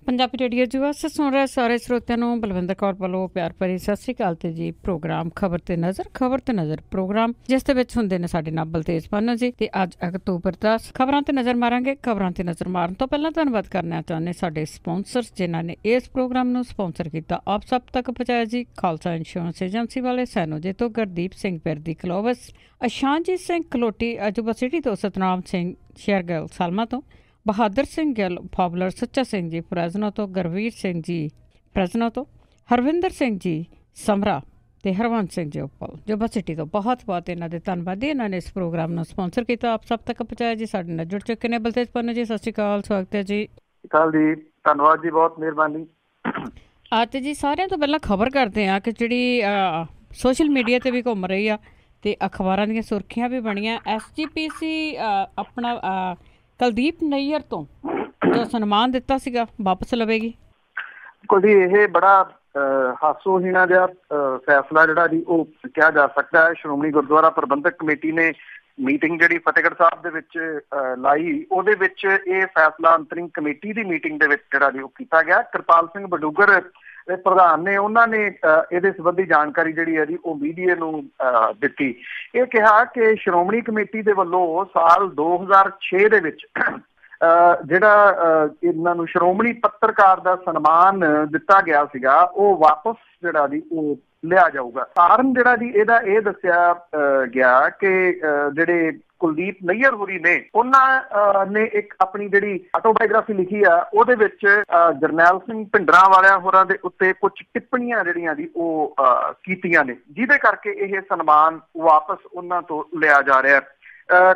Punjabi radio ਜੁਆ ਸੁਣ ਰਹੇ ਸਾਰੇ ਸਰੋਤਿਆਂ ਨੂੰ ਬਲਵਿੰਦਰ ਕੌਰ ਵੱਲੋਂ ਪਿਆਰ ਭਰੀ ਸਤਿ ਸ਼੍ਰੀ ਅਕਾਲ ਤੇ ਜੀ। ਪ੍ਰੋਗਰਾਮ ਖਬਰ ਤੇ ਨਜ਼ਰ ਪ੍ਰੋਗਰਾਮ ਜਿਸ ਦੇ ਵਿੱਚ ਹੁੰਦੇ ਨੇ ਸਾਡੇ ਨਾਲ ਬਲਤੇਜ ਪੰਨੂ ਜੀ ਤੇ ਅੱਜ ਅਕਤੂਬਰ 10 ਖਬਰਾਂ ਤੇ ਨਜ਼ਰ ਮਾਰਾਂਗੇ। ਖਬਰਾਂ ਤੇ ਨਜ਼ਰ ਮਾਰਨ ਤੋਂ ਪਹਿਲਾਂ ਧੰਨਵਾਦ ਕਰਨਾ ਚਾਹੁੰਦੇ ਸਾਡੇ ਸਪਾਂਸਰਸ ਜਿਨ੍ਹਾਂ ਨੇ ਇਸ ਪ੍ਰੋਗਰਾਮ ਨੂੰ ਸਪਾਂਸਰ ਕੀਤਾ। ਆਪ ਸਭ ਤੱਕ ਪਹੁੰਚਾਇਆ ਜੀ ਖਾਲਸਾ ਇੰਸ਼ੋਰੈਂਸ ਏਜੰਸੀ ਵਾਲੇ ਸੈਨੋ ਜੀ ਤੋਂ ਗੁਰਦੀਪ ਸਿੰਘ ਪਿਰਦੀ ਕਲੋਵਸ, ਅਸ਼ਾਨਜੀਤ ਸਿੰਘ ਕਲੋਟੀ ਅਜੂਬਾ ਸਿਟੀ ਤੋਂ, ਸਤਨਾਮ ਸਿੰਘ ਸ਼ੇਰਗਿੱਲ ਸਾਲਮਾ ਤੋਂ, ਬਹਾਦਰ ਸਿੰਘ ਗਿੱਲ ਫਾਬਲਰ, ਸੱਚਾ ਸਿੰਘ ਜੀ ਫਰੈਜ਼ਨੋ ਤੋਂ, ਗੁਰਵੀਰ ਸਿੰਘ ਜੀ ਫਰੈਜ਼ਨੋ ਤੋਂ, ਹਰਵਿੰਦਰ ਸਿੰਘ ਜੀ ਸਮਰਾ ਤੇ ਹਰਵੰਤ ਸਿੰਘ ਜੀ ਉੱਪਲ ਜੋਬਾ ਸਿਟੀ ਤੋਂ। ਬਹੁਤ ਬਹੁਤ ਇਹਨਾਂ ਦੇ ਧੰਨਵਾਦੀ, ਇਹਨਾਂ ਨੇ ਇਸ ਪ੍ਰੋਗਰਾਮ ਨੂੰ ਸਪਾਂਸਰ ਕੀਤਾ, ਆਪ ਸਭ ਤੱਕ ਪਹੁੰਚਾਇਆ ਜੀ। ਸਾਡੇ ਨਾਲ ਜੁੜ ਚੁੱਕੇ ਨੇ ਬਲਤੇਜ ਪੰਨੂ ਜੀ। ਸਤਿ ਸ਼੍ਰੀ ਅਕਾਲ, ਸਵਾਗਤ ਹੈ ਜੀ। ਜੀ ਧੰਨਵਾਦ ਜੀ, ਬਹੁਤ ਮਿਹਰਬਾਨੀ। ਅੱਜ ਜੀ ਸਾਰਿਆਂ ਤੋਂ ਪਹਿਲਾਂ ਖਬਰ ਕਰਦੇ ਹਾਂ ਕਿ ਜਿਹੜੀ ਸੋਸ਼ਲ ਮੀਡੀਆ 'ਤੇ ਵੀ ਘੁੰਮ ਰਹੀ ਆ ਅਤੇ ਅਖਬਾਰਾਂ ਦੀਆਂ ਸੁਰਖੀਆਂ ਵੀ ਬਣੀਆਂ। SGPC ਆਪਣਾ ਕੁਲਦੀਪ ਨਈਅਰ ਤੋਂ ਜੋ ਸਨਮਾਨ ਦਿੱਤਾ ਸੀਗਾ ਵਾਪਸ ਲਵੇਗੀ। ਬਿਲਕੁਲ ਜੀ, ਇਹ ਬੜਾ ਹਾਸੋਹੀਣਾ ਜਿਹਾ ਫੈਸਲਾ ਜਿਹੜਾ ਜੀ ਉਹ ਕਿਹਾ ਜਾ ਸਕਦਾ ਹੈ। ਸ਼੍ਰੋਮਣੀ ਗੁਰਦੁਆਰਾ ਪ੍ਰਬੰਧਕ ਕਮੇਟੀ ਨੇ ਮੀਟਿੰਗ ਜਿਹੜੀ ਫਤਿਹਗੜ੍ਹ ਸਾਹਿਬ ਦੇ ਵਿੱਚ ਲਾਈ, ਉਹਦੇ ਵਿੱਚ ਇਹ ਫੈਸਲਾ ਅੰਤਰਿਮ ਕਮੇਟੀ ਦੀ ਮੀਟਿੰਗ ਦੇ ਵਿੱਚ ਜਿਹੜਾ ਜੀ ਉਹ ਕੀਤਾ ਗਿਆ। ਕਿਰਪਾਲ ਸਿੰਘ ਬਡੂਗਰ ਪ੍ਰਧਾਨ ਨੇ, ਉਹਨਾਂ ਨੇ ਇਹਦੇ ਸੰਬੰਧੀ ਜਾਣਕਾਰੀ ਜਿਹੜੀ ਹੈ ਜੀ ਉਹ ਮੀਡੀਆ ਨੂੰ ਦਿੱਤੀ। ਇਹ ਕਿਹਾ ਕਿ ਸ਼੍ਰੋਮਣੀ ਕਮੇਟੀ ਦੇ ਵੱਲੋਂ ਸਾਲ 2006 ਦੇ ਵਿੱਚ ਜਿਹੜਾ ਇਹਨਾਂ ਨੂੰ ਸ਼੍ਰੋਮਣੀ ਪੱਤਰਕਾਰ ਦਾ ਸਨਮਾਨ ਦਿੱਤਾ ਗਿਆ ਸੀਗਾ, ਉਹ ਵਾਪਸ ਜਿਹੜਾ ਜੀ ਉਹ ਲਿਆ ਜਾਊਗਾ। ਕਾਰਨ ਜਿਹੜਾ ਜੀ ਇਹਦਾ ਇਹ ਦੱਸਿਆ ਗਿਆ ਕਿ ਜਿਹੜੇ ਕੁਲਦੀਪ ਨਈਅਰ ਹੋਰੀ ਨੇ, ਉਹਨਾਂ ਨੇ ਇੱਕ ਆਪਣੀ ਜਿਹੜੀ ਆਟੋਬਾਇਓਗ੍ਰਾਫੀ ਲਿਖੀ ਆ, ਉਹਦੇ ਵਿੱਚ ਜਰਨੈਲ ਸਿੰਘ ਭਿੰਡਰਾਂਵਾਲਿਆਂ ਹੋਰਾਂ ਦੇ ਉੱਤੇ ਕੁਝ ਟਿੱਪਣੀਆਂ ਜਿਹੜੀਆਂ ਜੀ ਉਹ ਕੀਤੀਆਂ ਨੇ, ਜਿਹਦੇ ਕਰਕੇ ਇਹ ਸਨਮਾਨ ਵਾਪਸ ਉਹਨਾਂ ਤੋਂ ਲਿਆ ਜਾ ਰਿਹਾ।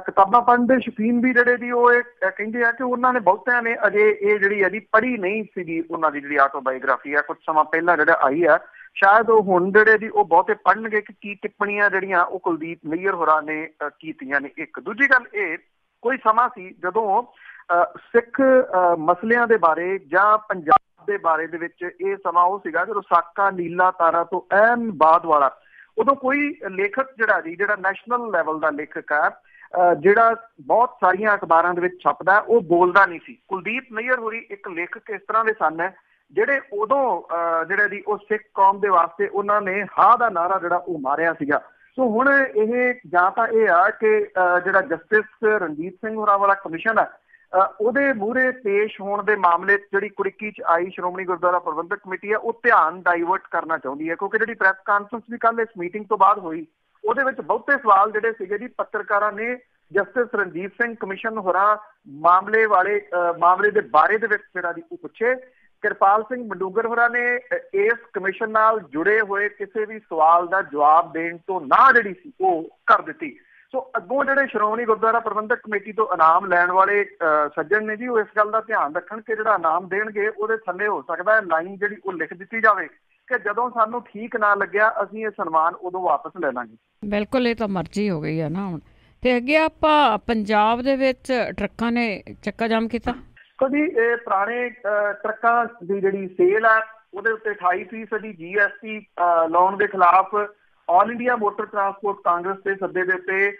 ਕਿਤਾਬਾਂ ਪੜ੍ਹਨ ਦੇ ਸ਼ੌਕੀਨ ਵੀ ਜਿਹੜੇ ਜੀ ਉਹ ਇਹ ਕਹਿੰਦੇ ਆ ਕਿ ਉਹਨਾਂ ਨੇ ਬਹੁਤਿਆਂ ਨੇ ਅਜੇ ਇਹ ਜਿਹੜੀ ਹੈ ਜੀ ਪੜ੍ਹੀ ਨਹੀਂ ਸੀਗੀ। ਉਹਨਾਂ ਦੀ ਜਿਹੜੀ ਆਟੋਬਾਇਓਗ੍ਰਾਫੀ ਆ ਕੁਝ ਸਮਾਂ ਪਹਿਲਾਂ ਜਿਹੜਾ ਆਈ ਆ, ਸ਼ਾਇਦ ਉਹ ਹੁਣ ਜਿਹੜੇ ਜੀ ਉਹ ਬਹੁਤੇ ਪੜ੍ਹਨਗੇ ਕਿ ਕੀ ਟਿੱਪਣੀਆਂ ਜਿਹੜੀਆਂ ਉਹ ਕੁਲਦੀਪ ਨਈਅਰ ਹੋਰਾਂ ਨੇ ਕੀਤੀਆਂ ਨੇ। ਇੱਕ ਦੂਜੀ ਗੱਲ, ਇਹ ਕੋਈ ਸਮਾਂ ਸੀ ਜਦੋਂ ਸਿੱਖ ਮਸਲਿਆਂ ਦੇ ਬਾਰੇ ਜਾਂ ਪੰਜਾਬ ਦੇ ਬਾਰੇ ਦੇ ਵਿੱਚ, ਇਹ ਸਮਾਂ ਉਹ ਸੀਗਾ ਜਦੋਂ ਸਾਕਾ ਨੀਲਾ ਤਾਰਾ ਤੋਂ ਐਨ ਬਾਅਦ ਵਾਲਾ, ਉਦੋਂ ਕੋਈ ਲੇਖਕ ਜਿਹੜਾ ਨੈਸ਼ਨਲ ਲੈਵਲ ਦਾ ਲੇਖਕ ਆ, ਜਿਹੜਾ ਬਹੁਤ ਸਾਰੀਆਂ ਅਖਬਾਰਾਂ ਦੇ ਵਿੱਚ ਛਪਦਾ, ਉਹ ਬੋਲਦਾ ਨਹੀਂ ਸੀ। ਕੁਲਦੀਪ ਨਈਅਰ ਹੋਰੀ ਇੱਕ ਲੇਖਕ ਇਸ ਤਰ੍ਹਾਂ ਦੇ ਸਨ ਜਿਹੜੇ ਉਦੋਂ ਜਿਹੜਾ ਜੀ ਉਹ ਸਿੱਖ ਕੌਮ ਦੇ ਵਾਸਤੇ ਉਹਨਾਂ ਨੇ ਹਾਂ ਦਾ ਨਾਰਾ ਜਿਹੜਾ ਉਹ ਮਾਰਿਆ ਸੀਗਾ। ਸੋ ਹੁਣ ਇਹ ਜਾਂ ਤਾਂ ਇਹ ਆ ਕਿ ਜਿਹੜਾ ਜਸਟਿਸ ਰਣਜੀਤ ਸਿੰਘ ਹੋਰਾਂ ਵਾਲਾ ਕਮਿਸ਼ਨ ਆ, ਉਹਦੇ ਮੂਹਰੇ ਪੇਸ਼ ਹੋਣ ਦੇ ਮਾਮਲੇ ਜਿਹੜੀ ਕੁੜਕੀ 'ਚ ਆਈ ਸ਼੍ਰੋਮਣੀ ਗੁਰਦੁਆਰਾ ਪ੍ਰਬੰਧਕ ਕਮੇਟੀ ਆ, ਉਹ ਧਿਆਨ ਡਾਈਵਰਟ ਕਰਨਾ ਚਾਹੁੰਦੀ ਹੈ। ਕਿਉਂਕਿ ਜਿਹੜੀ ਪ੍ਰੈਸ ਕਾਨਫਰੰਸ ਵੀ ਕੱਲ੍ਹ ਇਸ ਮੀਟਿੰਗ ਤੋਂ ਬਾਅਦ ਹੋਈ, ਉਹਦੇ ਵਿੱਚ ਬਹੁਤੇ ਸਵਾਲ ਜਿਹੜੇ ਸੀਗੇ ਜੀ ਪੱਤਰਕਾਰਾਂ ਨੇ ਜਸਟਿਸ ਰਣਜੀਤ ਸਿੰਘ ਕਮਿਸ਼ਨ ਹੋਰਾਂ ਮਾਮਲੇ ਦੇ ਬਾਰੇ ਦੇ ਵਿੱਚ ਜਿਹੜਾ ਜੀ ਉਹ ਪੁੱਛੇ। ਕਿਰਪਾਲ ਸਿੰਘ ਬਡੂਗਰ ਹੋਰਾਂ ਨੇ ਇਸ ਕਮਿਸ਼ਨ ਨਾਲ ਜੁੜੇ ਹੋਏ ਕਿਸੇ ਵੀ ਸਵਾਲ ਦਾ ਜਵਾਬ ਦੇਣ ਤੋਂ ਨਾ ਜਿਹੜੀ ਸੀ ਉਹ ਕਰ ਦਿੱਤੀ। ਸੋ ਅੱਗੋਂ ਜਿਹੜੇ ਸ਼੍ਰੋਮਣੀ ਗੁਰਦੁਆਰਾ ਪ੍ਰਬੰਧਕ ਕਮੇਟੀ ਤੋਂ ਇਨਾਮ ਲੈਣ ਵਾਲੇ ਸੱਜਣ ਨੇ ਜੀ, ਉਹ ਇਸ ਗੱਲ ਦਾ ਧਿਆਨ ਰੱਖਣ ਕਿ ਜਿਹੜਾ ਇਨਾਮ ਦੇਣਗੇ ਉਹਦੇ ਥੱਲੇ ਹੋ ਸਕਦਾ ਹੈ ਲਾਈਨ ਜਿਹੜੀ ਉਹ ਲਿਖ ਦਿੱਤੀ ਜਾਵੇ ਕਿ ਜਦੋਂ ਸਾਨੂੰ ਠੀਕ ਨਾ ਲੱਗਿਆ ਅਸੀਂ ਇਹ ਸਨਮਾਨ ਉਦੋਂ ਵਾਪਸ ਲੈ ਲਾਂਗੇ। ਬਿਲਕੁਲ, ਇਹ ਤਾਂ ਮਰਜ਼ੀ ਹੋ ਗਈ ਹੈ ਨਾ ਹੁਣ। ਤੇ ਅੱਗੇ ਆਪਾਂ ਪੰਜਾਬ ਦੇ ਵਿੱਚ ਟਰੱਕਾਂ ਨੇ ਚੱਕਾ ਜਾਮ ਕੀਤਾ। ਕਦੀ ਇਹ ਪੁਰਾਣੇ ਟਰੱਕਾਂ ਦੀ ਜਿਹੜੀ ਸੇਲ ਆ, ਉਹਦੇ ਉੱਤੇ 28% GST ਲਾਉਣ ਦੇ ਖਿਲਾਫ all India motor transport Congress ਦੇ ਸੱਦੇ ਦੇ ਉੱਤੇ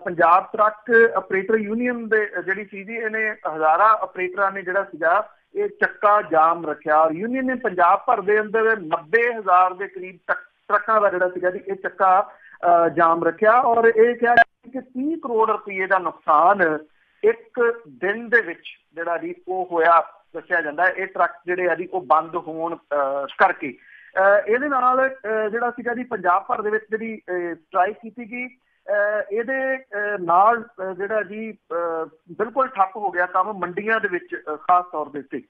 ਪੰਜਾਬ ਟਰੱਕ ਆਪਰੇਟਰ ਯੂਨੀਅਨ ਦੇ ਜਿਹੜੀ ਸੀ ਜੀ, ਇਹਨੇ ਹਜ਼ਾਰਾਂ ਆਪਰੇਟਰਾਂ ਨੇ ਜਿਹੜਾ ਸੀਗਾ ਇਹ ਚੱਕਾ ਜਾਮ ਰੱਖਿਆ। ਔਰ ਯੂਨੀਅਨ ਨੇ ਪੰਜਾਬ ਭਰ ਦੇ ਅੰਦਰ 90,000 ਦੇ ਕਰੀਬ ਟਰੱਕਾਂ ਦਾ ਜਿਹੜਾ ਸੀਗਾ ਜੀ ਇਹ ਚੱਕਾ ਜਾਮ ਰੱਖਿਆ। ਔਰ ਇਹ ਕਿਹਾ ਕਿ 30 ਕਰੋੜ ਰੁਪਏ ਦਾ ਨੁਕਸਾਨ ਇੱਕ ਦਿਨ ਦੇ ਵਿੱਚ ਜਿਹੜਾ ਜੀ ਉਹ ਹੋਇਆ ਦੱਸਿਆ ਜਾਂਦਾ। ਇਹ ਟਰੱਕ ਜਿਹੜੇ ਆ ਜੀ ਉਹ ਬੰਦ ਹੋਣ ਕਰਕੇ ਇਹਦੇ ਨਾਲ ਜਿਹੜਾ ਸੀਗਾ ਜੀ ਪੰਜਾਬ ਭਰ ਦੇ ਵਿੱਚ ਜਿਹੜੀ ਸਟ੍ਰਾਈਕ ਕੀਤੀ ਗਈ, ਇਹਦੇ ਨਾਲ ਜਿਹੜਾ ਜੀ ਬਿਲਕੁਲ ਠੱਪ ਹੋ ਗਿਆ ਕੰਮ ਮੰਡੀਆਂ ਦੇ ਵਿੱਚ, ਖਾਸ ਤੌਰ ਦੇ ਉੱਤੇ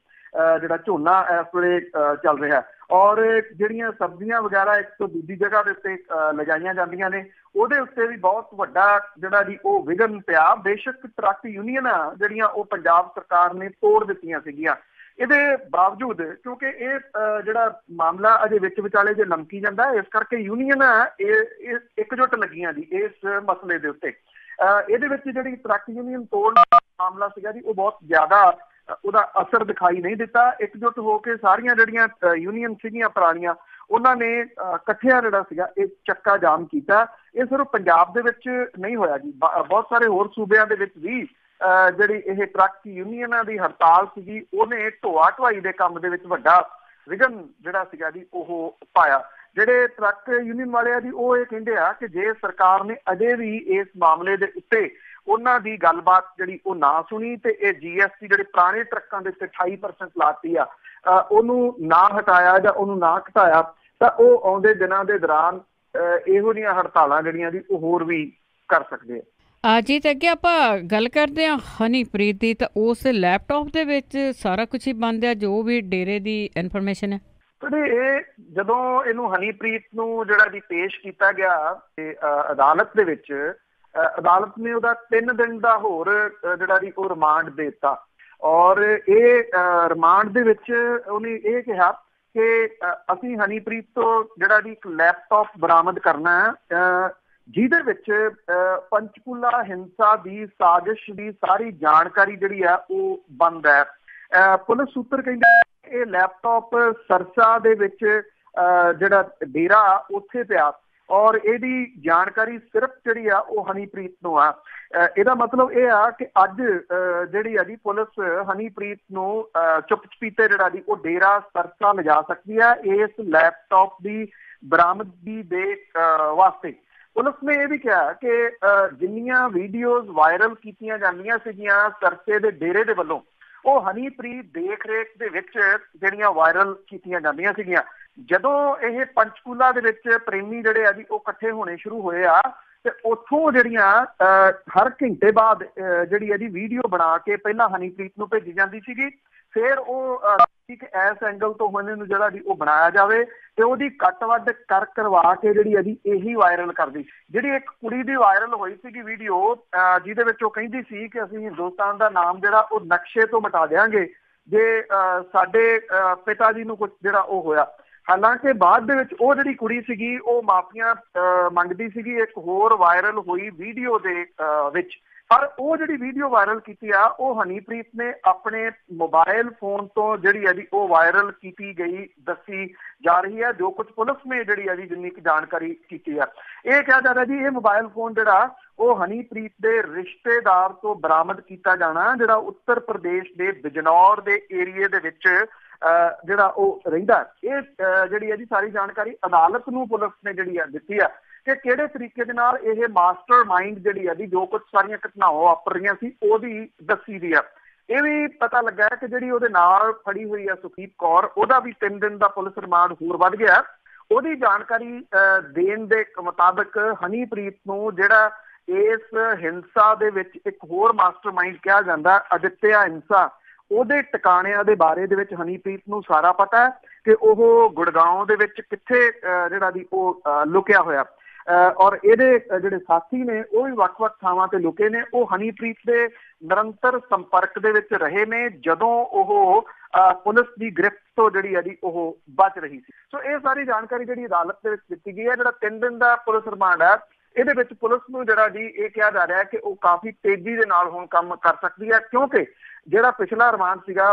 ਜਿਹੜਾ ਝੋਨਾ ਇਸ ਵੇਲੇ ਚੱਲ ਰਿਹਾ। ਔਰ ਜਿਹੜੀਆਂ ਸਬਜ਼ੀਆਂ ਵਗੈਰਾ ਇੱਕ ਤੋਂ ਦੂਜੀ ਜਗ੍ਹਾ ਦੇ ਉੱਤੇ ਲਿਜਾਈਆਂ ਜਾਂਦੀਆਂ ਨੇ, ਉਹਦੇ ਉੱਤੇ ਵੀ ਬਹੁਤ ਵੱਡਾ ਜਿਹੜਾ ਜੀ ਉਹ ਵਿਘਨ ਪਿਆ। ਬੇਸ਼ੱਕ ਟਰੱਕ ਯੂਨੀਅਨਾਂ ਜਿਹੜੀਆਂ ਉਹ ਪੰਜਾਬ ਸਰਕਾਰ ਨੇ ਤੋੜ ਦਿੱਤੀਆਂ ਸੀਗੀਆਂ, ਇਹਦੇ ਬਾਵਜੂਦ ਕਿਉਂਕਿ ਇਹ ਜਿਹੜਾ ਮਾਮਲਾ ਅਜੇ ਵਿੱਚ ਵਿਚਾਲੇ ਜੇ ਲਮਕੀ ਜਾਂਦਾ, ਇਸ ਕਰਕੇ ਯੂਨੀਅਨ ਇਹ ਇਕਜੁੱਟ ਲੱਗੀਆਂ ਜੀ ਇਸ ਮਸਲੇ ਦੇ ਉੱਤੇ। ਇਹਦੇ ਵਿੱਚ ਜਿਹੜੀ ਟਰੱਕ ਯੂਨੀਅਨ ਤੋੜ ਮਾਮਲਾ ਸੀਗਾ ਜੀ ਉਹ ਬਹੁਤ ਜ਼ਿਆਦਾ ਉਹਦਾ ਅਸਰ ਦਿਖਾਈ ਨਹੀਂ ਦਿੱਤਾ। ਇਕਜੁੱਟ ਹੋ ਕੇ ਸਾਰੀਆਂ ਜਿਹੜੀਆਂ ਯੂਨੀਅਨ ਸੀਗੀਆਂ ਪੁਰਾਣੀਆਂ, ਉਹਨਾਂ ਨੇ ਇਕੱਠਿਆਂ ਜਿਹੜਾ ਸੀਗਾ ਇਹ ਚੱਕਾ ਜਾਮ ਕੀਤਾ। ਇਹ ਸਿਰਫ ਪੰਜਾਬ ਦੇ ਵਿੱਚ ਨਹੀਂ ਹੋਇਆ ਜੀ, ਬਹੁਤ ਸਾਰੇ ਹੋਰ ਸੂਬਿਆਂ ਦੇ ਵਿੱਚ ਵੀ ਜਿਹੜੀ ਇਹ ਟਰੱਕ ਯੂਨੀਅਨਾਂ ਦੀ ਹੜਤਾਲ ਸੀਗੀ ਉਹਨੇ ਢੋਆ ਢੁਆਈ ਦੇ ਕੰਮ ਦੇ ਵਿੱਚ ਵੱਡਾ ਵਿਘਨ ਜਿਹੜਾ ਸੀਗਾ ਜੀ ਉਹ ਪਾਇਆ। ਜਿਹੜੇ ਟਰੱਕ ਯੂਨੀਅਨ ਵਾਲਿਆਂ ਦੀ ਉਹ ਇਹ ਕਹਿੰਦੇ ਆ ਕਿ ਜੇ ਸਰਕਾਰ ਨੇ ਅਜੇ ਵੀ ਇਸ ਮਾਮਲੇ ਦੇ ਉੱਤੇ ਉਹਨਾਂ ਦੀ ਗੱਲਬਾਤ ਜਿਹੜੀ ਉਹ ਨਾ ਸੁਣੀ ਤੇ ਇਹ GST ਜਿਹੜੇ ਪੁਰਾਣੇ ਟਰੱਕਾਂ ਦੇ ਉੱਤੇ 28% ਲਾਤੀ ਆ ਉਹਨੂੰ ਨਾ ਹਟਾਇਆ ਜਾਂ ਉਹਨੂੰ ਨਾ ਘਟਾਇਆ ਤਾਂ ਉਹ ਆਉਂਦੇ ਦਿਨਾਂ ਦੇ ਦੌਰਾਨ ਇਹੋ ਜਿਹੀਆਂ ਹੜਤਾਲਾਂ ਜਿਹੜੀਆਂ ਦੀ ਉਹ ਹੋਰ ਵੀ ਕਰ ਸਕਦੇ ਆ। ਜੀ ਤੇ ਅੱਗੇ ਆਪਾਂ ਗੱਲ ਕਰਦੇ ਹਾਂ ਹਨੀਪ੍ਰੀਤ ਦੀ, ਤਾਂ ਉਸ ਲੈਪਟਾਪ ਦੇ ਵਿੱਚ ਸਾਰਾ ਕੁਝ ਹੀ ਬੰਦ ਆ ਜੋ ਵੀ ਡੇਰੇ ਦੀ ਇਨਫੋਰਮੇਸ਼ਨ ਹੈ। ਇਹ ਜਦੋਂ ਇਹਨੂੰ ਹਨੀਪ੍ਰੀਤ ਨੂੰ ਜਿਹੜਾ ਵੀ ਪੇਸ਼ ਕੀਤਾ ਗਿਆ ਤੇ ਅਦਾਲਤ ਦੇ ਵਿੱਚ ਅਦਾਲਤ ਨੇ ਉਹਦਾ 3 ਦਿਨ ਦਾ ਹੋਰ ਜਿਹੜਾ ਵੀ ਉਹ ਰਿਮਾਂਡ ਦੇ ਦਿੱਤਾ ਔਰ ਇਹ ਰਿਮਾਂਡ ਦੇ ਵਿੱਚ ਉਹਨੇ ਇਹ ਕਿਹਾ ਕਿ ਅਸੀਂ ਹਨੀਪ੍ਰੀਤ ਤੋਂ ਜਿਹੜਾ ਵੀ ਇੱਕ ਲੈਪਟਾਪ ਬਰਾਮਦ ਕਰਨਾ ਹੈ ਜਿਹਦੇ ਵਿੱਚ ਪੰਚਕੂਲਾ ਹਿੰਸਾ ਦੀ ਸਾਜ਼ਿਸ਼ ਦੀ ਸਾਰੀ ਜਾਣਕਾਰੀ ਜਿਹੜੀ ਆ ਉਹ ਬੰਦ ਹੈ। ਪੁਲਿਸ ਸੂਤਰ ਕਹਿੰਦੇ ਇਹ ਲੈਪਟਾਪ ਸਰਸਾ ਦੇ ਵਿੱਚ ਜਿਹੜਾ ਡੇਰਾ ਉੱਥੇ ਪਿਆ ਔਰ ਇਹਦੀ ਜਾਣਕਾਰੀ ਸਿਰਫ ਜਿਹੜੀ ਆ ਉਹ ਹਨੀਪ੍ਰੀਤ ਨੂੰ ਆ। ਇਹਦਾ ਮਤਲਬ ਇਹ ਆ ਕਿ ਅੱਜ ਜਿਹੜੀ ਆ ਜੀ ਪੁਲਿਸ ਹਨੀਪ੍ਰੀਤ ਨੂੰ ਚੁੱਪ ਚਪੀਤੇ ਜਿਹੜਾ ਜੀ ਉਹ ਡੇਰਾ ਸਰਸਾ ਲਿਜਾ ਸਕਦੀ ਆ ਇਸ ਲੈਪਟਾਪ ਦੀ ਬਰਾਮਦਗੀ ਦੇ ਵਾਸਤੇ। ਪੁਲਿਸ ਨੇ ਇਹ ਵੀ ਕਿਹਾ ਕਿ ਜਿੰਨੀਆਂ ਵੀਡੀਓਜ਼ ਵਾਇਰਲ ਕੀਤੀਆਂ ਜਾਂਦੀਆਂ ਸੀਗੀਆਂ ਸਰਸੇ ਦੇ ਡੇਰੇ ਦੇ ਵੱਲੋਂ ਉਹ ਹਨੀਪ੍ਰੀਤ ਦੇਖ ਰੇਖ ਦੇ ਵਿੱਚ ਜਿਹੜੀਆਂ ਵਾਇਰਲ ਕੀਤੀਆਂ ਜਾਂਦੀਆਂ ਸੀਗੀਆਂ। ਜਦੋਂ ਇਹ ਪੰਚਕੂਲਾ ਦੇ ਵਿੱਚ ਪ੍ਰੇਮੀ ਜਿਹੜੇ ਆ ਜੀ ਉਹ ਇਕੱਠੇ ਹੋਣੇ ਸ਼ੁਰੂ ਹੋਏ ਆ ਤੇ ਉੱਥੋਂ ਜਿਹੜੀਆਂ ਹਰ ਘੰਟੇ ਬਾਅਦ ਜਿਹੜੀ ਆ ਜੀ ਵੀਡੀਓ ਬਣਾ ਕੇ ਪਹਿਲਾਂ ਹਨੀਪ੍ਰੀਤ ਨੂੰ ਭੇਜੀ ਜਾਂਦੀ ਸੀਗੀ, ਫਿਰ ਉਹ ਇੱਕ ਇਸ ਐਂਗਲ ਤੋਂ ਹੁਣ ਨੂੰ ਜਿਹੜਾ ਜੀ ਉਹ ਬਣਾਇਆ ਜਾਵੇ ਤੇ ਉਹਦੀ ਕੱਟ ਵੱਢ ਕਰਵਾ ਕੇ ਜਿਹੜੀ ਆ ਜੀ ਇਹੀ ਵਾਇਰਲ ਕਰਦੀ। ਜਿਹੜੀ ਇੱਕ ਕੁੜੀ ਦੀ ਵਾਇਰਲ ਹੋਈ ਸੀਗੀ ਵੀਡੀਓ ਜਿਹਦੇ ਵਿੱਚ ਉਹ ਕਹਿੰਦੀ ਸੀ ਕਿ ਅਸੀਂ ਹਿੰਦੁਸਤਾਨ ਦਾ ਨਾਮ ਜਿਹੜਾ ਉਹ ਨਕਸ਼ੇ ਤੋਂ ਮਿਟਾ ਦਿਆਂਗੇ ਜੇ ਸਾਡੇ ਪਿਤਾ ਜੀ ਨੂੰ ਕੁਝ ਜਿਹੜਾ ਉਹ ਹੋਇਆ। ਹਾਲਾਂਕਿ ਬਾਅਦ ਦੇ ਵਿੱਚ ਉਹ ਜਿਹੜੀ ਕੁੜੀ ਸੀਗੀ ਉਹ ਮਾਫੀਆਂ ਮੰਗਦੀ ਸੀਗੀ ਇੱਕ ਹੋਰ ਵਾਇਰਲ ਹੋਈ ਵੀਡੀਓ ਦੇ ਵਿੱਚ। ਪਰ ਉਹ ਜਿਹੜੀ ਵੀਡੀਓ ਵਾਇਰਲ ਕੀਤੀ ਆ ਉਹ ਹਨੀਪ੍ਰੀਤ ਨੇ ਆਪਣੇ ਮੋਬਾਇਲ ਫੋਨ ਤੋਂ ਜਿਹੜੀ ਆ ਜੀ ਉਹ ਵਾਇਰਲ ਕੀਤੀ ਗਈ ਦੱਸੀ ਜਾ ਰਹੀ ਹੈ। ਜੋ ਕੁਝ ਪੁਲਿਸ ਨੇ ਜਿਹੜੀ ਆ ਜੀ ਜਿੰਨੀ ਕੁ ਜਾਣਕਾਰੀ ਕੀਤੀ ਆ ਇਹ ਕਿਹਾ ਜਾ ਰਿਹਾ ਜੀ ਇਹ ਮੋਬਾਇਲ ਫੋਨ ਜਿਹੜਾ ਉਹ ਹਨੀਪ੍ਰੀਤ ਦੇ ਰਿਸ਼ਤੇਦਾਰ ਤੋਂ ਬਰਾਮਦ ਕੀਤਾ ਜਾਣਾ ਜਿਹੜਾ ਉੱਤਰ ਪ੍ਰਦੇਸ਼ ਦੇ ਬਿਜਨੌਰ ਦੇ ਏਰੀਏ ਦੇ ਵਿੱਚ ਜਿਹੜਾ ਉਹ ਰਹਿੰਦਾ। ਇਹ ਜਿਹੜੀ ਹੈ ਜੀ ਸਾਰੀ ਜਾਣਕਾਰੀ ਅਦਾਲਤ ਨੂੰ ਪੁਲਿਸ ਨੇ ਜਿਹੜੀ ਆ ਦਿੱਤੀ ਆ ਕਿ ਕਿਹੜੇ ਤਰੀਕੇ ਦੇ ਨਾਲ ਇਹ ਮਾਸਟਰ ਮਾਈਂਡ ਜਿਹੜੀ ਆ ਜੀ ਜੋ ਕੁਝ ਸਾਰੀਆਂ ਘਟਨਾਵਾਂ ਵਾਪਰ ਰਹੀਆਂ ਸੀ ਉਹਦੀ ਦੱਸੀ ਦੀ ਆ। ਇਹ ਵੀ ਪਤਾ ਲੱਗਾ ਕਿ ਜਿਹੜੀ ਉਹਦੇ ਨਾਲ ਫੜੀ ਹੋਈ ਆ ਸੁਖੀਪ ਕੌਰ ਉਹਦਾ ਵੀ 3 ਦਿਨ ਦਾ ਪੁਲਿਸ ਰਿਮਾਂਡ ਹੋਰ ਵੱਧ ਗਿਆ। ਉਹਦੀ ਜਾਣਕਾਰੀ ਦੇਣ ਦੇ ਮੁਤਾਬਕ ਹਨੀਪ੍ਰੀਤ ਨੂੰ ਜਿਹੜਾ ਇਸ ਹਿੰਸਾ ਦੇ ਵਿੱਚ ਇੱਕ ਹੋਰ ਮਾਸਟਰ ਮਾਈਂਡ ਕਿਹਾ ਜਾਂਦਾ ਅਦਿੱਤਿਆ ਹਿੰਸਾ ਉਹਦੇ ਟਿਕਾਣਿਆਂ ਦੇ ਬਾਰੇ ਦੇ ਵਿੱਚ ਹਨੀਪ੍ਰੀਤ ਨੂੰ ਸਾਰਾ ਪਤਾ ਹੈ ਕਿ ਉਹ ਗੁੜਗਾਉਂ ਦੇ ਵਿੱਚ ਕਿੱਥੇ ਜਿਹੜਾ ਦੀ ਉਹ ਲੁਕਿਆ ਹੋਇਆ ਔਰ ਇਹਦੇ ਜਿਹੜੇ ਸਾਥੀ ਨੇ ਉਹ ਵੀ ਵੱਖ-ਵੱਖ ਥਾਵਾਂ ਤੇ ਲੁਕੇ ਨੇ। ਉਹ ਹਨੀਪ੍ਰੀਤ ਦੇ ਨਿਰੰਤਰ ਸੰਪਰਕ ਦੇ ਵਿੱਚ ਰਹੇ ਨੇ ਜਦੋਂ ਉਹ ਪੁਲਿਸ ਦੀ ਗ੍ਰਿਫਤ ਤੋਂ ਜਿਹੜੀ ਆ ਜੀ ਉਹ ਬਚ ਰਹੀ ਸੀ। ਸੋ ਇਹ ਸਾਰੀ ਜਾਣਕਾਰੀ ਜਿਹੜੀ ਅਦਾਲਤ ਦੇ ਵਿੱਚ ਦਿੱਤੀ ਗਈ ਹੈ। ਜਿਹੜਾ 3 ਦਿਨ ਦਾ ਪੁਲਿਸ ਰਿਮਾਂਡ ਹੈ ਇਹਦੇ ਵਿੱਚ ਪੁਲਿਸ ਨੂੰ ਜਿਹੜਾ ਜੀ ਇਹ ਕਿਹਾ ਜਾ ਰਿਹਾ ਕਿ ਉਹ ਕਾਫੀ ਤੇਜ਼ੀ ਦੇ ਨਾਲ ਹੁਣ ਕੰਮ ਕਰ ਸਕਦੀ ਹੈ ਕਿਉਂਕਿ ਜਿਹੜਾ ਪਿਛਲਾ ਰਿਮਾਂਡ ਸੀਗਾ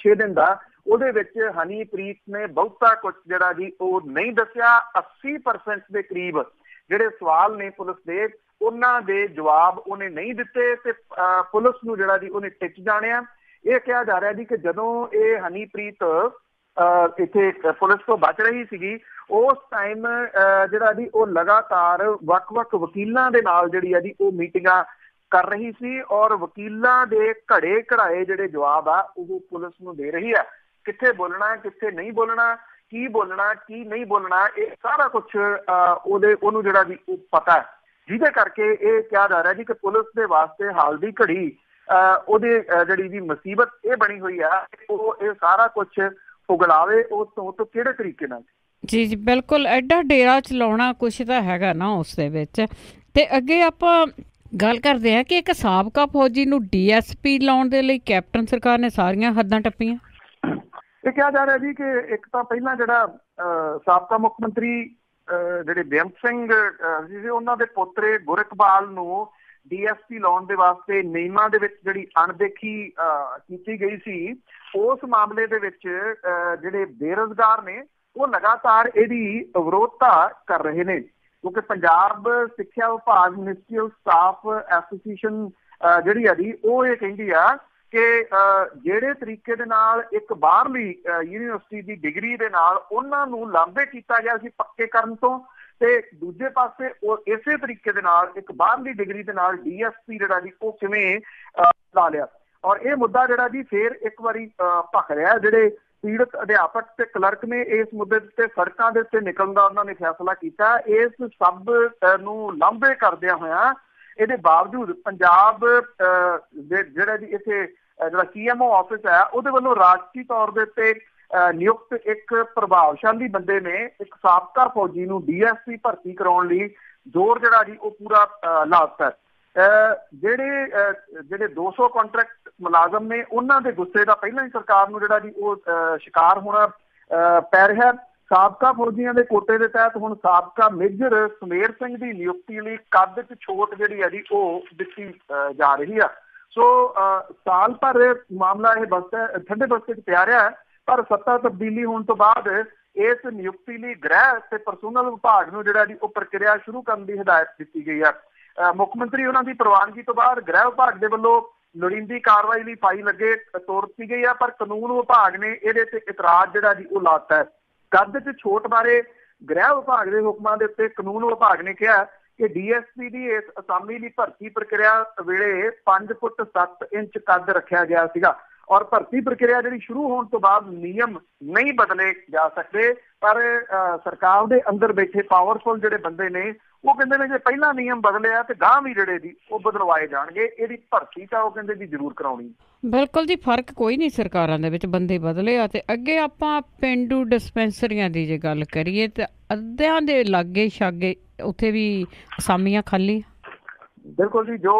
6 ਦਿਨ ਦਾ ਉਹਦੇ ਵਿੱਚ ਹਨੀਪ੍ਰੀਤ ਨੇ ਬਹੁਤਾ ਕੁਝ ਜਿਹੜਾ ਜੀ ਉਹ ਨਹੀਂ ਦੱਸਿਆ। 80% ਦੇ ਕਰੀਬ ਜਿਹੜੇ ਸਵਾਲ ਨੇ ਪੁਲਿਸ ਦੇ ਉਹਨਾਂ ਦੇ ਜਵਾਬ ਉਹਨੇ ਨਹੀਂ ਦਿੱਤੇ ਤੇ ਪੁਲਿਸ ਨੂੰ ਜਿਹੜਾ ਜੀ ਉਹਨੇ ਟਿਚ ਜਾਣਿਆ। ਇਹ ਕਿਹਾ ਜਾ ਰਿਹਾ ਜੀ ਕਿ ਜਦੋਂ ਇਹ ਹਨੀਪ੍ਰੀਤ ਇੱਥੇ ਪੁਲਿਸ ਤੋਂ ਬਚ ਰਹੀ ਸੀਗੀ ਉਸ ਟਾਈਮ ਜਿਹੜਾ ਜੀ ਉਹ ਲਗਾਤਾਰ ਵੱਖ-ਵੱਖ ਵਕੀਲਾਂ ਦੇ ਨਾਲ ਜਿਹੜੀ ਆ ਜੀ ਉਹ ਮੀਟਿੰਗਾਂ ਕਰ ਰਹੀ ਸੀ ਔਰ ਵਕੀਲਾਂ ਦੇ ਘੜੇ ਘੜਾਏ ਜਿਹੜੇ ਜਵਾਬ ਆ ਉਹ ਪੁਲਿਸ ਨੂੰ ਦੇ ਰਹੀ ਆ। ਕਿੱਥੇ ਬੋਲਣਾ ਕਿੱਥੇ ਨਹੀਂ ਬੋਲਣਾ ਕੀ ਬੋਲਣਾ ਕੀ ਨਹੀਂ ਬੋਲਣਾ ਇਹ ਸਾਰਾ ਕੁਝ ਉਹਨੂੰ ਜਿਹੜਾ ਵੀ ਉਹ ਪਤਾ ਹੈ ਜਿਹਦੇ ਕਰਕੇ ਇਹ ਕਿਹਾ ਜਾ ਰਿਹਾ ਜੀ ਕਿ ਪੁਲਿਸ ਦੇ ਵਾਸਤੇ ਹਾਲ ਦੀ ਘੜੀ ਉਹਦੇ ਜਿਹੜੀ ਵੀ ਮੁਸੀਬਤ ਇਹ ਬਣੀ ਹੋਈ ਆ ਉਹ ਇਹ ਸਾਰਾ ਕੁਝ ਉਗਲਾਵੇ ਉਹ ਤੋਂ ਕਿਹੜੇ ਤਰੀਕੇ ਨਾਲ। ਜੀ ਜੀ ਬਿਲਕੁਲ ਐਡਾ ਡੇਰਾ ਚਲਾਉਣਾ ਕੁਛ ਤਾਂ ਹੈਗਾ ਨਾ ਉਸ ਦੇ ਵਿੱਚ। ਤੇ ਅੱਗੇ ਆਪਾਂ ਗੱਲ ਕਰਦੇ ਹਾਂ ਕਿ ਇੱਕ ਸਾਬਕਾ ਫੌਜੀ ਨੂੰ DSP ਲਾਉਣ ਦੇ ਲਈ ਕੈਪਟਨ ਸਰਕਾਰ ਨੇ ਸਾਰੀਆਂ ਹੱਦਾਂ ਟੱਪੀਆਂ। ਇਹ ਕਿਹਾ ਜਾ ਰਿਹਾ ਜੀ ਕਿ ਇੱਕ ਤਾਂ ਪਹਿਲਾਂ ਜਿਹੜਾ ਸਾਬਕਾ ਮੁੱਖ ਮੰਤਰੀ ਜਿਹੜੇ ਬੇਅੰਤ ਸਿੰਘ ਜੀ ਉਹਨਾਂ ਦੇ ਪੋਤਰੇ ਗੁਰਇਕਬਾਲ ਨੂੰ DSP ਲਾਉਣ ਦੇ ਵਾਸਤੇ ਨਿਯਮਾਂ ਦੇ ਵਿੱਚ ਜਿਹੜੀ ਅਣਦੇਖੀ ਕੀਤੀ ਗਈ ਸੀ ਉਸ ਮਾਮਲੇ ਦੇ ਵਿੱਚ ਜਿਹੜੇ ਬੇਰੁਜ਼ਗਾਰ ਨੇ ਉਹ ਲਗਾਤਾਰ ਇਹਦੀ ਵਿਰੋਧਤਾ ਕਰ ਰਹੇ ਨੇ ਕਿਉਂਕਿ ਪੰਜਾਬ ਸਿੱਖਿਆ ਵਿਭਾਗ ਮਿਨਿਸਟਰੀ ਆਫ ਸਟਾਫ ਐਸੋਸੀਏਸ਼ਨ ਜਿਹੜੀ ਆ ਜੀ ਉਹ ਇਹ ਕਹਿੰਦੀ ਆ ਕਿ ਜਿਹੜੇ ਤਰੀਕੇ ਦੇ ਨਾਲ ਇੱਕ ਬਾਹਰਲੀ ਯੂਨੀਵਰਸਿਟੀ ਦੀ ਡਿਗਰੀ ਦੇ ਨਾਲ ਉਹਨਾਂ ਨੂੰ ਲਾਂਭੇ ਕੀਤਾ ਗਿਆ ਸੀ ਪੱਕੇ ਕਰਨ ਤੋਂ, ਤੇ ਦੂਜੇ ਪਾਸੇ ਉਹ ਇਸੇ ਤਰੀਕੇ ਦੇ ਨਾਲ ਇੱਕ ਬਾਹਰਲੀ ਡਿਗਰੀ ਦੇ ਨਾਲ DSP ਜਿਹੜਾ ਜੀ ਉਹ ਕਿਵੇਂ ਲਾ ਲਿਆ। ਔਰ ਇਹ ਮੁੱਦਾ ਜਿਹੜਾ ਜੀ ਫੇਰ ਇੱਕ ਵਾਰੀ ਭਖ ਰਿਹਾ। ਜਿਹੜੇ ਪੀੜਤ ਅਧਿਆਪਕ ਤੇ ਕਲਰਕ ਨੇ ਇਸ ਮੁੱਦੇ ਤੇ ਸੜਕਾਂ ਦੇ ਉੱਤੇ ਨਿਕਲਣ ਦਾ ਉਹਨਾਂ ਨੇ ਫੈਸਲਾ ਕੀਤਾ। ਇਸ ਸਭ ਨੂੰ ਲਾਂਭੇ ਕਰਦਿਆਂ ਹੋਇਆਂ ਇਹਦੇ ਬਾਵਜੂਦ ਪੰਜਾਬ ਜਿਹੜਾ ਜੀ ਇੱਥੇ ਜਿਹੜਾ CMO ਆਫਿਸ ਹੈ ਉਹਦੇ ਵੱਲੋਂ ਰਾਜਸੀ ਤੌਰ ਦੇ ਉੱਤੇ ਨਿਯੁਕਤ ਇੱਕ ਪ੍ਰਭਾਵਸ਼ਾਲੀ ਬੰਦੇ ਨੇ ਇੱਕ ਸਾਬਕਾ ਫੌਜੀ ਨੂੰ DSP ਭਰਤੀ ਕਰਾਉਣ ਲਈ ਜ਼ੋਰ ਜਿਹੜਾ ਜੀ ਉਹ ਪੂਰਾ ਲਾ ਦਿੱਤਾ। ਜਿਹੜੇ 200 ਕੰਟਰੈਕਟ ਮੁਲਾਜ਼ਮ ਨੇ ਉਹਨਾਂ ਦੇ ਗੁੱਸੇ ਦਾ ਪਹਿਲਾਂ ਹੀ ਸਰਕਾਰ ਨੂੰ ਜਿਹੜਾ ਜੀ ਉਹ ਸ਼ਿਕਾਰ ਹੋਣਾ ਪੈ ਰਿਹਾ। ਸਾਬਕਾ ਫੌਜੀਆਂ ਦੇ ਕੋਟੇ ਦੇ ਤਹਿਤ ਹੁਣ ਸਾਬਕਾ ਮੇਜਰ ਸੁਮੇਰ ਸਿੰਘ ਦੀ ਨਿਯੁਕਤੀ ਲਈ ਕੱਦ 'ਚ ਛੋਟ ਜਿਹੜੀ ਹੈ ਜੀ ਉਹ ਦਿੱਤੀ ਜਾ ਰਹੀ ਆ। ਸੋ ਸਾਲ ਭਰ ਮਾਮਲਾ ਇਹ ਠੰਡੇ ਬਸਤੇ 'ਚ ਪਿਆ ਰਿਹਾ, ਪਰ ਸੱਤਾ ਤਬਦੀਲੀ ਹੋਣ ਤੋਂ ਬਾਅਦ ਇਸ ਨਿਯੁਕਤੀ ਲਈ ਗ੍ਰਹਿ ਤੇ ਪਰਸੋਨਲ ਵਿਭਾਗ ਨੂੰ ਜਿਹੜਾ ਜੀ ਉਹ ਪ੍ਰਕਿਰਿਆ ਸ਼ੁਰੂ ਕਰਨ ਦੀ ਹਦਾਇਤ ਦਿੱਤੀ ਗਈ ਆ। ਮੁੱਖ ਮੰਤਰੀ ਉਹਨਾਂ ਦੀ ਪ੍ਰਵਾਨਗੀ ਤੋਂ ਬਾਅਦ ਗ੍ਰਹਿ ਵਿਭਾਗ ਦੇ ਵੱਲੋਂ ਲੋੜੀਂਦੀ ਕਾਰਵਾਈ ਲਈ ਫਾਈਲ ਅੱਗੇ ਤੋਰ ਦਿੱਤੀ ਗਈ ਆ, ਪਰ ਕਾਨੂੰਨ ਵਿਭਾਗ ਨੇ ਇਹਦੇ ਤੇ ਇਤਰਾਜ਼ ਜਿਹੜਾ ਜੀ ਉਹ ਲਾਤਾ ਹੈ। ਕੱਦ 'ਚ ਛੋਟ ਬਾਰੇ ਗ੍ਰਹਿ ਵਿਭਾਗ ਦੇ ਹੁਕਮਾਂ ਦੇ ਉੱਤੇ ਕਾਨੂੰਨ ਵਿਭਾਗ ਨੇ ਕਿਹਾ ਕਿ DSP ਦੀ ਇਸ ਅਸਾਮੀ ਦੀ ਭਰਤੀ ਪ੍ਰਕਿਰਿਆ ਵੇਲੇ 5 ਫੁੱਟ 7 ਇੰਚ ਕੱਦ ਰੱਖਿਆ ਗਿਆ ਸੀਗਾ, ਔਰ ਭਰਤੀ ਪ੍ਰਕਿਰਿਆ ਜਿਹੜੀ ਸ਼ੁਰੂ ਹੋਣ ਤੋਂ ਬਾਅਦ ਨਿਯਮ ਨਹੀਂ ਬਦਲੇ ਜਾ ਸਕਦੇ। ਪਰ ਸਰਕਾਰ ਦੇ ਅੰਦਰ ਬੈਠੇ ਪਾਵਰਫੁਲ ਜਿਹੜੇ ਬੰਦੇ ਨੇ ਉਹ ਕਹਿੰਦੇ ਨੇ ਜੇ ਪਹਿਲਾਂ ਨਿਯਮ ਬਦਲਿਆ ਤੇ ਗਾਂਹ ਵੀ ਜਿਹੜੇ ਦੀ ਉਹ ਬਦਲਵਾਏ ਜਾਣਗੇ। ਇਹਦੀ ਭਰਤੀ ਤਾਂ ਉਹ ਕਹਿੰਦੇ ਜੀ ਜ਼ਰੂਰ ਕਰਾਉਣੀ। ਬਿਲਕੁਲ ਜੀ, ਫਰਕ ਕੋਈ ਨਹੀਂ ਸਰਕਾਰਾਂ ਦੇ ਵਿੱਚ, ਬੰਦੇ ਬਦਲੇ ਆ। ਤੇ ਅੱਗੇ ਆਪਾਂ ਪੇਂਡੂ ਡਿਸਪੈਂਸਰੀਆਂ ਦੀ ਜੇ ਗੱਲ ਕਰੀਏ ਤਾਂ ਅੱਧਿਆਂ ਦੇ ਲਾਗੇ ਛਾਗੇ ਉੱਥੇ ਵੀ ਅਸਾਮੀਆਂ ਖਾਲੀ। ਬਿਲਕੁਲ ਜੀ, ਜੋ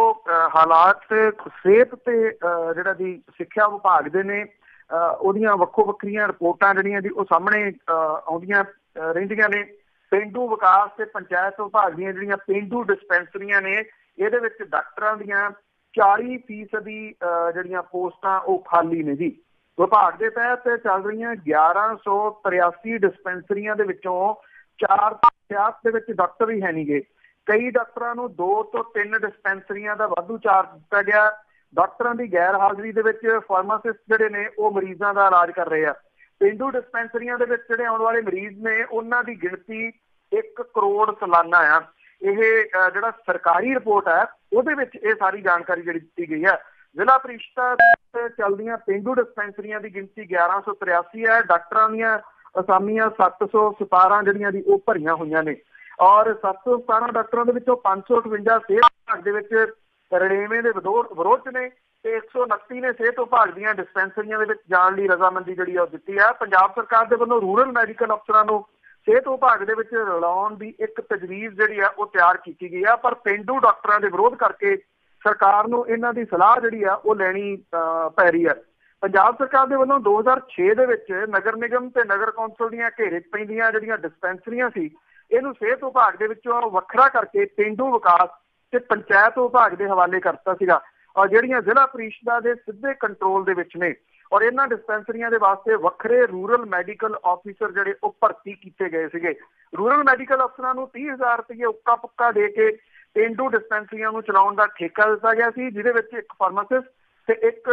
ਹਾਲਾਤ ਸਿਹਤ ਤੇ ਜਿਹੜਾ ਜੀ ਸਿੱਖਿਆ ਵਿਭਾਗ ਦੇ ਨੇ ਉਹਦੀਆਂ ਵੱਖੋ ਵੱਖਰੀਆਂ ਰਿਪੋਰਟਾਂ ਜਿਹੜੀਆਂ ਜੀ ਉਹ ਸਾਹਮਣੇ ਆਉਂਦੀਆਂ ਰਹਿੰਦੀਆਂ ਨੇ। ਪੇਂਡੂ ਵਿਕਾਸ ਤੇ ਪੰਚਾਇਤ ਵਿਭਾਗ ਦੀਆਂ ਜਿਹੜੀਆਂ ਪੇਂਡੂ ਡਿਸਪੈਂਸਰੀਆਂ ਨੇ ਇਹਦੇ ਵਿੱਚ ਡਾਕਟਰਾਂ ਦੀਆਂ 40% ਜਿਹੜੀਆਂ ਪੋਸਟਾਂ ਉਹ ਖਾਲੀ ਨੇ ਜੀ। ਵਿਭਾਗ ਦੇ ਤਹਿਤ ਚੱਲ ਰਹੀਆਂ 1183 ਡਿਸਪੈਂਸਰੀਆਂ ਦੇ ਵਿੱਚੋਂ 466 ਦੇ ਵਿੱਚ ਡਾਕਟਰ ਹੀ ਹੈ ਨਹੀਂ ਗੇ। ਕਈ ਡਾਕਟਰਾਂ ਨੂੰ 2 ਤੋਂ 3 ਡਿਸਪੈਂਸਰੀਆਂ ਦਾ ਵਾਧੂ ਚਾਰਜ ਦਿੱਤਾ ਗਿਆ। ਡਾਕਟਰਾਂ ਦੀ ਗੈਰ ਹਾਜ਼ਰੀ ਦੇ ਵਿੱਚ ਫਾਰਮਾਸਿਸਟ ਜਿਹੜੇ ਨੇ ਉਹ ਮਰੀਜ਼ਾਂ ਦਾ ਇਲਾਜ ਕਰ ਰਹੇ ਆ। ਪੇਂਡੂ ਡਿਸਪੈਂਸਰੀਆਂ ਦੇ ਵਿੱਚ ਜਿਹੜੇ ਆਉਣ ਵਾਲੇ ਮਰੀਜ਼ ਨੇ ਉਹਨਾਂ ਦੀ ਗਿਣਤੀ 1 ਕਰੋੜ ਸਾਲਾਨਾ ਆ। ਇਹ ਜਿਹੜਾ ਸਰਕਾਰੀ ਰਿਪੋਰਟ ਹੈ ਉਹਦੇ ਵਿੱਚ ਇਹ ਸਾਰੀ ਜਾਣਕਾਰੀ ਜਿਹੜੀ ਦਿੱਤੀ ਗਈ ਹੈ। ਜ਼ਿਲ੍ਹਾ ਪ੍ਰੀਸ਼ਦ ਚੱਲਦੀਆਂ ਪੇਂਡੂ ਡਿਸਪੈਂਸਰੀਆਂ ਦੀ ਗਿਣਤੀ 1183 ਹੈ। ਡਾਕਟਰਾਂ ਦੀਆਂ ਅਸਾਮੀਆਂ 717 ਜਿਹੜੀਆਂ ਦੀ ਉਹ ਭਰੀਆਂ ਹੋਈਆਂ ਨੇ, ਔਰ 717 ਡਾਕਟਰਾਂ ਦੇ ਵਿੱਚੋਂ 558 ਸਿਹਤ ਵਿਭਾਗ ਦੇ ਵਿੱਚ ਰਣੇਵੇਂ ਦੇ ਵਿਰੋਧ 'ਚ ਨੇ ਤੇ 129 ਨੇ ਸਿਹਤ ਵਿਭਾਗ ਦੀਆਂ ਡਿਸਪੈਂਸਰੀਆਂ ਦੇ ਵਿੱਚ ਜਾਣ ਲਈ ਰਜ਼ਾਮੰਦੀ ਜਿਹੜੀ ਉਹ ਦਿੱਤੀ ਹੈ। ਪੰਜਾਬ ਸਰਕਾਰ ਦੇ ਵੱਲੋਂ ਰੂਰਲ ਮੈਡੀਕਲ ਅਫਸਰਾਂ ਨੂੰ ਸਿਹਤ ਵਿਭਾਗ ਦੇ ਵਿੱਚ ਰਲਾਉਣ ਦੀ ਇੱਕ ਤਜਵੀਜ਼ ਜਿਹੜੀ ਆ ਉਹ ਤਿਆਰ ਕੀਤੀ ਗਈ ਆ, ਪਰ ਪੇਂਡੂ ਡਾਕਟਰਾਂ ਦੇ ਵਿਰੋਧ ਕਰਕੇ ਸਰਕਾਰ ਨੂੰ ਇਹਨਾਂ ਦੀ ਸਲਾਹ ਜਿਹੜੀ ਆ ਉਹ ਲੈਣੀ ਪੈ ਰਹੀ ਹੈ। ਪੰਜਾਬ ਸਰਕਾਰ ਦੇ ਵੱਲੋਂ 2006 ਦੇ ਵਿੱਚ ਨਗਰ ਨਿਗਮ ਤੇ ਨਗਰ ਕੌਂਸਲ ਦੀਆਂ ਘੇਰੇ 'ਚ ਪੈਂਦੀਆਂ ਜਿਹੜੀਆਂ ਡਿਸਪੈਂਸਰੀਆਂ ਸੀ ਇਹਨੂੰ ਸਿਹਤ ਵਿਭਾਗ ਦੇ ਵਿੱਚੋਂ ਵੱਖਰਾ ਕਰਕੇ ਪੇਂਡੂ ਵਿਕਾਸ ਤੇ ਪੰਚਾਇਤ ਵਿਭਾਗ ਦੇ ਹਵਾਲੇ ਕਰਤਾ ਸੀਗਾ, ਔਰ ਜਿਹੜੀਆਂ ਜ਼ਿਲ੍ਹਾ ਪ੍ਰੀਸ਼ਦਾਂ ਦੇ ਸਿੱਧੇ ਕੰਟਰੋਲ ਦੇ ਵਿੱਚ ਨੇ। ਔਰ ਇਹਨਾਂ ਡਿਸਪੈਂਸਰੀਆਂ ਦੇ ਵਾਸਤੇ ਵੱਖਰੇ ਰੂਰਲ ਮੈਡੀਕਲ ਆਫੀਸਰ ਜਿਹੜੇ ਉਹ ਭਰਤੀ ਕੀਤੇ ਗਏ ਸੀਗੇ। ਰੂਰਲ ਮੈਡੀਕਲ ਅਫਸਰਾਂ ਨੂੰ 30,000 ਰੁਪਏ ਉੱਕਾ ਪੁੱਕਾ ਦੇ ਕੇ ਪੇਂਡੂ ਡਿਸਪੈਂਸਰੀਆਂ ਨੂੰ ਚਲਾਉਣ ਦਾ ਠੇਕਾ ਦਿੱਤਾ ਗਿਆ ਸੀ, ਜਿਹਦੇ ਵਿੱਚ ਇੱਕ ਫਾਰਮਾਸਿਸਟ ਤੇ ਇੱਕ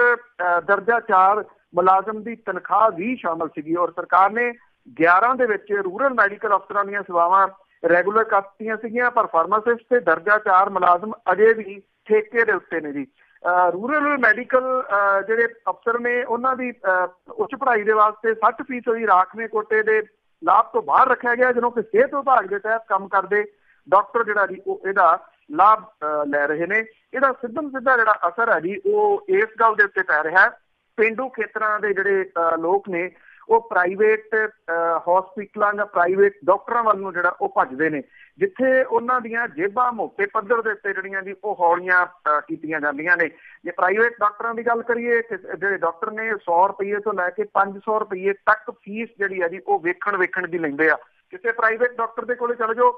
ਦਰਜਾ 4 ਮੁਲਾਜ਼ਮ ਦੀ ਤਨਖਾਹ ਵੀ ਸ਼ਾਮਲ ਸੀਗੀ। ਔਰ ਸਰਕਾਰ ਨੇ 11 ਦੇ ਵਿੱਚ ਰੂਰਲ ਮੈਡੀਕਲ ਅਫਸਰਾਂ ਦੀਆਂ ਸੇਵਾਵਾਂ ਰੈਗੂਲਰ ਕਰਤੀਆਂ ਸੀਗੀਆਂ, ਪਰ ਫਾਰਮਾਸਿਸਟ ਤੇ ਦਰਜਾ 4 ਮੁਲਾਜ਼ਮ ਅਜੇ ਵੀ ਠੇਕੇ ਦੇ ਉੱਤੇ ਨੇ ਜੀ। ਰੂਰਲ ਮੈਡੀਕਲ ਜਿਹੜੇ ਅਫਸਰ ਨੇ ਉਹਨਾਂ ਦੀ ਉੱਚ ਪੜ੍ਹਾਈ ਦੇ ਵਾਸਤੇ 60% ਰਾਖਵੇਂ ਕੋਟੇ ਦੇ ਲਾਭ ਤੋਂ ਬਾਹਰ ਰੱਖਿਆ ਗਿਆ, ਜਦੋਂ ਕਿ ਸਿਹਤ ਵਿਭਾਗ ਦੇ ਤਹਿਤ ਕੰਮ ਕਰਦੇ ਡਾਕਟਰ ਜਿਹੜਾ ਜੀ ਉਹ ਇਹਦਾ ਲਾਭ ਲੈ ਰਹੇ ਨੇ। ਇਹਦਾ ਸਿੱਧਾ ਜਿਹੜਾ ਅਸਰ ਹੈ ਜੀ ਉਹ ਇਸ ਗੱਲ ਦੇ ਉੱਤੇ ਪੈ ਰਿਹਾ ਹੈ, ਪੇਂਡੂ ਖੇਤਰਾਂ ਦੇ ਜਿਹੜੇ ਲੋਕ ਨੇ ਉਹ ਪ੍ਰਾਈਵੇਟ ਹਸਪੀਟਲਾਂ ਜਾਂ ਪ੍ਰਾਈਵੇਟ ਡਾਕਟਰਾਂ ਵੱਲ ਨੂੰ ਜਿਹੜਾ ਉਹ ਭੱਜਦੇ ਨੇ, ਜਿੱਥੇ ਉਹਨਾਂ ਦੀਆਂ ਜੇਬਾਂ ਮੋਟੇ ਪੱਧਰ ਦੇ ਉੱਤੇ ਜਿਹੜੀਆਂ ਜੀ ਉਹ ਹੌਲੀਆਂ ਕੀਤੀਆਂ ਜਾਂਦੀਆਂ ਨੇ। ਜੇ ਪ੍ਰਾਈਵੇਟ ਡਾਕਟਰਾਂ ਦੀ ਗੱਲ ਕਰੀਏ ਤੇ ਜਿਹੜੇ ਡਾਕਟਰ ਨੇ 100 ਰੁਪਏ ਤੋਂ ਲੈ ਕੇ 500 ਰੁਪਏ ਤੱਕ ਫੀਸ ਜਿਹੜੀ ਹੈ ਜੀ ਉਹ ਵੇਖਣ ਦੀ ਲੈਂਦੇ ਆ। ਕਿਸੇ ਪ੍ਰਾਈਵੇਟ ਡਾਕਟਰ ਦੇ ਕੋਲੇ ਚਲੇ ਜਾਓ,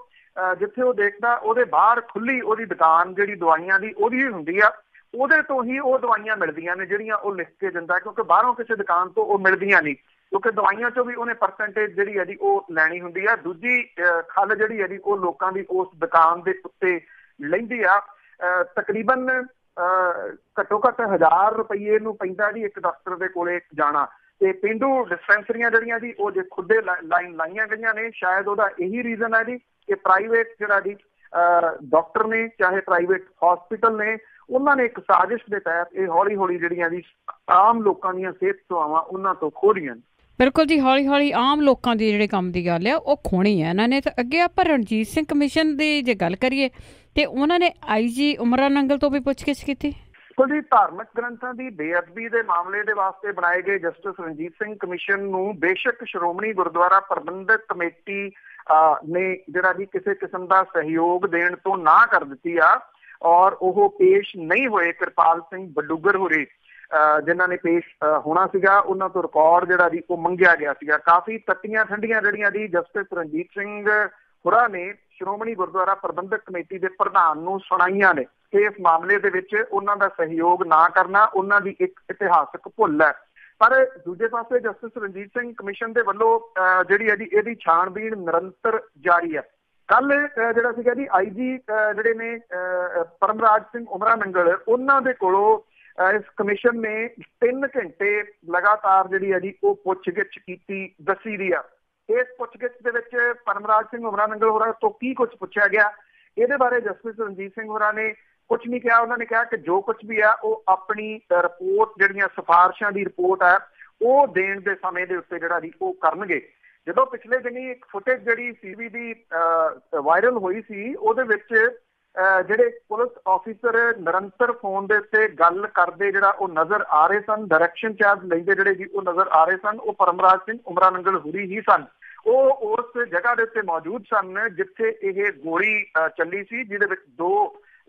ਜਿੱਥੇ ਉਹ ਦੇਖਦਾ ਉਹਦੇ ਬਾਹਰ ਖੁੱਲੀ ਉਹਦੀ ਦੁਕਾਨ ਜਿਹੜੀ ਦਵਾਈਆਂ ਦੀ ਉਹਦੀ ਹੀ ਹੁੰਦੀ ਆ, ਉਹਦੇ ਤੋਂ ਹੀ ਉਹ ਦਵਾਈਆਂ ਮਿਲਦੀਆਂ ਨੇ ਜਿਹੜੀਆਂ ਉਹ ਲਿਖ ਕੇ ਦਿੰਦਾ, ਕਿਉਂਕਿ ਬਾਹਰੋਂ ਕਿਸੇ ਦੁਕਾਨ ਤੋਂ ਉਹ ਮਿਲਦੀਆਂ ਨਹੀਂ, ਕਿਉਂਕਿ ਦਵਾਈਆਂ ਚੋਂ ਵੀ ਉਹਨੇ ਪਰਸੈਂਟੇਜ ਜਿਹੜੀ ਹੈ ਜੀ ਉਹ ਲੈਣੀ ਹੁੰਦੀ ਆ। ਦੂਜੀ ਖੱਲ ਜਿਹੜੀ ਹੈ ਜੀ ਉਹ ਲੋਕਾਂ ਦੀ ਉਸ ਦੁਕਾਨ ਦੇ ਉੱਤੇ ਲੈਂਦੀ ਆ। ਤਕਰੀਬਨ ਘੱਟੋ ਘੱਟ 1000 ਰੁਪਏ ਨੂੰ ਪੈਂਦਾ ਜੀ ਇੱਕ ਡਾਕਟਰ ਦੇ ਕੋਲੇ ਜਾਣਾ। ਤੇ ਪੇਂਡੂ ਡਿਸਪੈਂਸਰੀਆਂ ਜਿਹੜੀਆਂ ਜੀ ਉਹ ਜੇ ਖੁੱਦੇ ਲਾਈਨ ਲਾਈਆਂ ਗਈਆਂ ਨੇ, ਸ਼ਾਇਦ ਉਹਦਾ ਇਹੀ ਰੀਜ਼ਨ ਹੈ ਜੀ ਕਿ ਪ੍ਰਾਈਵੇਟ ਜਿਹੜਾ ਜੀ ਡਾਕਟਰ ਨੇ, ਚਾਹੇ ਪ੍ਰਾਈਵੇਟ ਹਸਪੀਟਲ ਨੇ, ਉਹਨਾਂ ਨੇ ਇੱਕ ਸਾਜ਼ਿਸ਼ ਦੇ ਤਹਿਤ ਇਹ ਹੌਲੀ ਹੌਲੀ ਜਿਹੜੀਆਂ ਜੀ ਆਮ ਲੋਕਾਂ ਦੀਆਂ ਸਿਹਤ ਸੇਵਾਵਾਂ ਉਹਨਾਂ ਤੋਂ ਖੋਹ ਰਹੀਆਂ ਨੇ। ਬਿਲਕੁਲ ਜੀ, ਹੌਲੀ ਹੌਲੀ ਆਮ ਲੋਕਾਂ ਦੀ ਜਿਹੜੇ ਕੰਮ ਦੀ ਗੱਲ ਆ ਉਹ ਖੋਣੀ ਹੈ ਇਹਨਾਂ ਨੇ। ਤਾਂ ਅੱਗੇ ਆਪਾਂ ਰਣਜੀਤ ਸਿੰਘ ਕਮਿਸ਼ਨ ਦੀ ਜੇ ਗੱਲ ਕਰੀਏ ਤੇ ਉਹਨਾਂ ਨੇ IG ਉਮਰਾ ਨੰਗਲ ਤੋਂ ਵੀ ਪੁੱਛਗਿੱਛ ਕੀਤੀ। ਜੀ ਧਾਰਮਿਕ ਗ੍ਰੰਥਾਂ ਦੀ ਬੇਅਦਬੀ ਦੇ ਮਾਮਲੇ ਦੇ ਵਾਸਤੇ ਬਣਾਏ ਗਏ ਜਸਟਿਸ ਰਣਜੀਤ ਸਿੰਘ ਕਮਿਸ਼ਨ ਨੂੰ ਬੇਸ਼ੱਕ ਸ਼੍ਰੋਮਣੀ ਗੁਰਦੁਆਰਾ ਪ੍ਰਬੰਧਕ ਕਮੇਟੀ ਨੇ ਜਿਹੜਾ ਜੀ ਕਿਸੇ ਕਿਸਮ ਦਾ ਸਹਿਯੋਗ ਦੇਣ ਤੋਂ ਨਾ ਕਰ ਦਿੱਤੀ ਆ, ਔਰ ਉਹ ਪੇਸ਼ ਨਹੀਂ ਹੋਏ। ਕਿਰਪਾਲ ਸਿੰਘ ਬਡੂਗਰ ਹੋਰੇ ਜਿਨ੍ਹਾਂ ਨੇ ਪੇਸ਼ ਹੋਣਾ ਸੀਗਾ, ਉਹਨਾਂ ਤੋਂ ਰਿਕਾਰਡ ਜਿਹੜਾ ਜੀ ਉਹ ਮੰਗਿਆ ਗਿਆ ਸੀਗਾ। ਕਾਫੀ ਤੱਤੀਆਂ ਠੰਡੀਆਂ ਜਿਹੜੀਆਂ ਜੀ ਜਸਟਿਸ ਰਣਜੀਤ ਸਿੰਘ ਹੋਰਾਂ ਨੇ ਸ਼੍ਰੋਮਣੀ ਗੁਰਦੁਆਰਾ ਪ੍ਰਬੰਧਕ ਕਮੇਟੀ ਦੇ ਪ੍ਰਧਾਨ ਨੂੰ ਸੁਣਾਈਆਂ ਨੇ ਕਿ ਇਸ ਮਾਮਲੇ ਦੇ ਵਿੱਚ ਉਹਨਾਂ ਦਾ ਸਹਿਯੋਗ ਨਾ ਕਰਨਾ ਉਹਨਾਂ ਦੀ ਇੱਕ ਇਤਿਹਾਸਕ ਭੁੱਲ ਹੈ। ਪਰ ਦੂਜੇ ਪਾਸੇ ਜਸਟਿਸ ਰਣਜੀਤ ਸਿੰਘ ਕਮਿਸ਼ਨ ਦੇ ਵੱਲੋਂ ਜਿਹੜੀ ਹੈ ਜੀ ਇਹਦੀ ਛਾਣਬੀਣ ਨਿਰੰਤਰ ਜਾਰੀ ਹੈ। ਕੱਲ ਜਿਹੜਾ ਸੀਗਾ ਜੀ IG ਜਿਹੜੇ ਨੇ ਪਰਮਰਾਜ ਸਿੰਘ ਉਮਰਾ ਨੰਗਲ, ਉਹਨਾਂ ਦੇ ਕੋਲੋਂ ਇਸ ਕਮਿਸ਼ਨ ਨੇ 3 ਘੰਟੇ ਲਗਾਤਾਰ ਜਿਹੜੀ ਹੈ ਜੀ ਉਹ ਪੁੱਛਗਿੱਛ ਕੀਤੀ ਦੱਸੀ ਦੀ ਆ। ਇਸ ਪੁੱਛਗਿੱਛ ਦੇ ਵਿੱਚ ਪਰਮਰਾਜ ਸਿੰਘ ਉਮਰਾ ਨੰਗਲ ਹੋਰਾਂ ਤੋਂ ਕੀ ਕੁਝ ਪੁੱਛਿਆ ਗਿਆ, ਇਹਦੇ ਬਾਰੇ ਜਸਟਿਸ ਰਣਜੀਤ ਸਿੰਘ ਹੋਰਾਂ ਨੇ ਕੁਛ ਨਹੀਂ ਕਿਹਾ। ਉਹਨਾਂ ਨੇ ਕਿਹਾ ਕਿ ਜੋ ਕੁਛ ਵੀ ਆ ਉਹ ਆਪਣੀ ਰਿਪੋਰਟ, ਜਿਹੜੀਆਂ ਸਿਫਾਰਸ਼ਾਂ ਦੀ ਰਿਪੋਰਟ ਹੈ, ਉਹ ਦੇਣ ਦੇ ਸਮੇਂ ਦੇ ਉੱਤੇ ਜਿਹੜਾ ਜੀ ਉਹ ਕਰਨਗੇ। ਜਦੋਂ ਪਿਛਲੇ ਦਿਨੀ ਇੱਕ ਫੁਟੇਜ ਜਿਹੜੀ CV ਦੀ ਵਾਇਰਲ ਹੋਈ ਸੀ, ਉਹਦੇ ਵਿੱਚ ਜਿਹੜੇ ਪੁਲਿਸ ਆਫਿਸਰ ਨਿਰੰਤਰ ਫੋਨ ਦੇ ਉੱਤੇ ਗੱਲ ਕਰਦੇ ਜਿਹੜਾ ਉਹ ਨਜ਼ਰ ਆ ਰਹੇ ਸਨ, ਡਾਇਰੈਕਸ਼ਨ ਚਾਰਜ ਲੈਂਦੇ ਜਿਹੜੇ ਜੀ ਉਹ ਨਜ਼ਰ ਆ ਰਹੇ ਸਨ, ਉਹ ਪਰਮਰਾਜ ਸਿੰਘ ਉਮਰਾ ਨੰਗਲ ਹੁਰੀ ਹੀ ਸਨ। ਉਹ ਉਸ ਜਗ੍ਹਾ ਦੇ ਉੱਤੇ ਮੌਜੂਦ ਸਨ ਜਿੱਥੇ ਇਹ ਗੋਲੀ ਚੱਲੀ ਸੀ, ਜਿਹਦੇ ਵਿੱਚ 2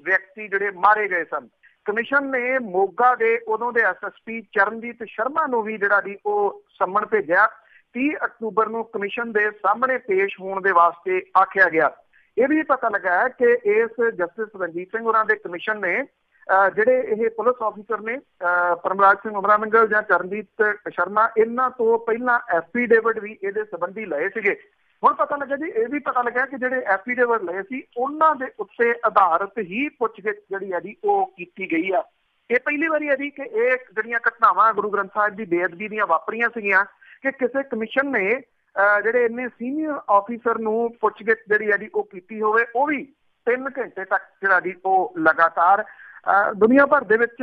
ਵਿਅਕਤੀ ਜਿਹੜੇ ਮਾਰੇ ਗਏ ਸਨ। ਕਮਿਸ਼ਨ ਨੇ ਮੋਗਾ ਦੇ ਉਦੋਂ ਦੇ SSP ਚਰਨਜੀਤ ਸ਼ਰਮਾ ਨੂੰ ਵੀ ਜਿਹੜਾ ਜੀ ਉਹ ਸੰਮਣ ਭੇਜਿਆ। 30 ਅਕਤੂਬਰ ਨੂੰ ਕਮਿਸ਼ਨ ਦੇ ਸਾਹਮਣੇ ਪੇਸ਼ ਹੋਣ ਦੇ ਵਾਸਤੇ ਆਖਿਆ ਗਿਆ। ਇਹ ਵੀ ਪਤਾ ਲੱਗਾ ਹੈ ਕਿ ਇਸ ਜਸਟਿਸ ਰਣਜੀਤ ਸਿੰਘ ਹੋਰਾਂ ਦੇ ਕਮਿਸ਼ਨ ਨੇ ਜਿਹੜੇ ਇਹ ਪੁਲਿਸ ਆਫਿਸਰ ਨੇ ਪਰਮਰਾਜ ਸਿੰਘ ਉਮਰਾ ਨੰਗਲ ਜਾਂ ਚਰਨਜੀਤ ਸ਼ਰਮਾ, ਇਹਨਾਂ ਤੋਂ ਪਹਿਲਾਂ ਐਫੀਡੇਵਿਟ ਵੀ ਇਹਦੇ ਸੰਬੰਧੀ ਲਏ ਸੀਗੇ। ਹੁਣ ਪਤਾ ਲੱਗਾ ਜੀ, ਇਹ ਵੀ ਪਤਾ ਲੱਗਾ ਕਿ ਜਿਹੜੇ ਐਫੀਡੇਵਿਟ ਲਏ ਸੀ ਉਹਨਾਂ ਦੇ ਉੱਤੇ ਆਧਾਰਿਤ ਹੀ ਪੁੱਛਗਿੱਛ ਜਿਹੜੀ ਹੈ ਜੀ ਉਹ ਕੀਤੀ ਗਈ ਆ। ਇਹ ਪਹਿਲੀ ਵਾਰੀ ਹੈ ਜੀ ਕਿ ਇਹ ਜਿਹੜੀਆਂ ਘਟਨਾਵਾਂ ਗੁਰੂ ਗ੍ਰੰਥ ਸਾਹਿਬ ਦੀ ਬੇਅਦਬੀ ਦੀਆਂ ਵਾਪਰੀਆਂ ਸੀਗੀਆਂ ਕਿ ਕਿਸੇ ਕਮਿਸ਼ਨ ਨੇ ਜਿਹੜੇ ਇੰਨੇ ਸੀਨੀਅਰ ਆਫਿਸਰ ਨੂੰ ਪੁੱਛਗਿੱਛ ਜਿਹੜੀ ਹੈ ਜੀ ਉਹ ਕੀਤੀ ਹੋਵੇ, ਉਹ ਵੀ 3 ਘੰਟੇ ਤੱਕ ਜਿਹੜਾ ਜੀ ਉਹ ਲਗਾਤਾਰ। ਦੁਨੀਆ ਭਰ ਦੇ ਵਿੱਚ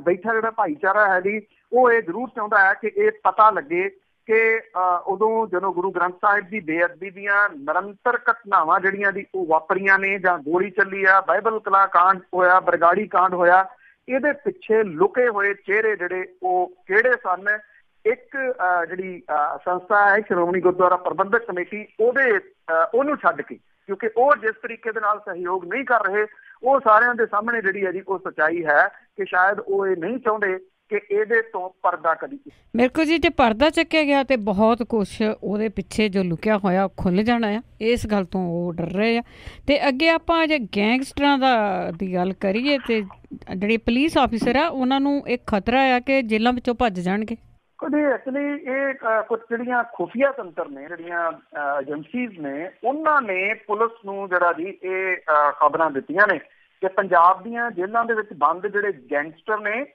ਬੈਠਾ ਜਿਹੜਾ ਭਾਈਚਾਰਾ ਹੈ ਜੀ, ਉਹ ਇਹ ਜ਼ਰੂਰ ਚਾਹੁੰਦਾ ਹੈ ਕਿ ਇਹ ਪਤਾ ਲੱਗੇ ਕਿ ਉਦੋਂ ਜਦੋਂ ਗੁਰੂ ਗ੍ਰੰਥ ਸਾਹਿਬ ਦੀ ਬੇਅਦਬੀ ਦੀਆਂ ਨਿਰੰਤਰ ਘਟਨਾਵਾਂ ਜਿਹੜੀਆਂ ਦੀ ਉਹ ਵਾਪਰੀਆਂ ਨੇ, ਜਾਂ ਗੋਲੀ ਚੱਲੀ ਆ, ਬਾਈਬਲ ਕਲਾ ਕਾਂਡ ਹੋਇਆ, ਬਰਗਾੜੀ ਕਾਂਡ ਹੋਇਆ, ਇਹਦੇ ਪਿੱਛੇ ਲੁਕੇ ਹੋਏ ਚਿਹਰੇ ਜਿਹੜੇ ਉਹ ਕਿਹੜੇ ਸਨ। ਇੱਕ ਜਿਹੜੀ ਸੰਸਥਾ ਹੈ ਸ਼੍ਰੋਮਣੀ ਗੁਰਦੁਆਰਾ ਪ੍ਰਬੰਧਕ ਕਮੇਟੀ, ਉਹਨੂੰ ਛੱਡ ਕੇ, ਕਿਉਂਕਿ ਉਹ ਜਿਸ ਤਰੀਕੇ ਦੇ ਨਾਲ ਸਹਿਯੋਗ ਨਹੀਂ ਕਰ ਰਹੇ, ਉਹ ਸਾਰਿਆਂ ਦੇ ਸਾਹਮਣੇ ਜਿਹੜੀ ਹੈ ਜੀ ਉਹ ਸੱਚਾਈ ਹੈ ਕਿ ਸ਼ਾਇਦ ਉਹ ਇਹ ਨਹੀਂ ਚਾਹੁੰਦੇ ਕਿ ਇਹਦੇ ਤੋਂ ਪਰਦਾ ਕਰੀ। ਬਿਲਕੁਲ ਜੀ, ਜੇ ਪਰਦਾ ਚੱਕਿਆ ਗਿਆ ਤੇ ਬਹੁਤ ਕੁਛ ਉਹਦੇ ਪਿੱਛੇ ਜੋ ਲੁਕਿਆ ਹੋਇਆ ਖੁੱਲ੍ਹ ਜਾਣਾ ਆ, ਇਸ ਗੱਲ ਤੋਂ ਉਹ ਡਰ ਰਹੇ ਆ। ਤੇ ਅੱਗੇ ਆਪਾਂ ਜੇ ਗੈਂਗਸਟਰਾਂ ਦੀ ਗੱਲ ਕਰੀਏ ਤੇ ਜਿਹੜੇ ਪੁਲਿਸ ਆਫਿਸਰ ਆ ਉਹਨਾਂ ਨੂੰ ਇੱਕ ਖਤਰਾ ਆ ਕਿ ਜੇਲ੍ਹਾਂ ਵਿੱਚੋਂ ਭੱਜ ਜਾਣਗੇ। ਐਕਚੁਅਲੀ ਇਹ ਕੁਝ ਜਿਹੜੀਆਂ ਖੁਫੀਆ ਤੰਤਰ ਨੇ, ਜਿਹੜੀਆਂ ਏਜੰਸੀਜ਼ ਨੇ, ਉਹਨਾਂ ਨੇ ਪੁਲਿਸ ਨੂੰ ਜਿਹੜਾ ਜੀ ਇਹ ਖਬਰਾਂ ਦਿੱਤੀਆਂ ਨੇ ਕਿ ਪੰਜਾਬ ਦੀਆਂ ਜੇਲ੍ਹਾਂ ਦੇ ਵਿੱਚ ਬੰਦ ਜਿਹੜੇ ਗੈਂਗਸਟਰ ਨੇ,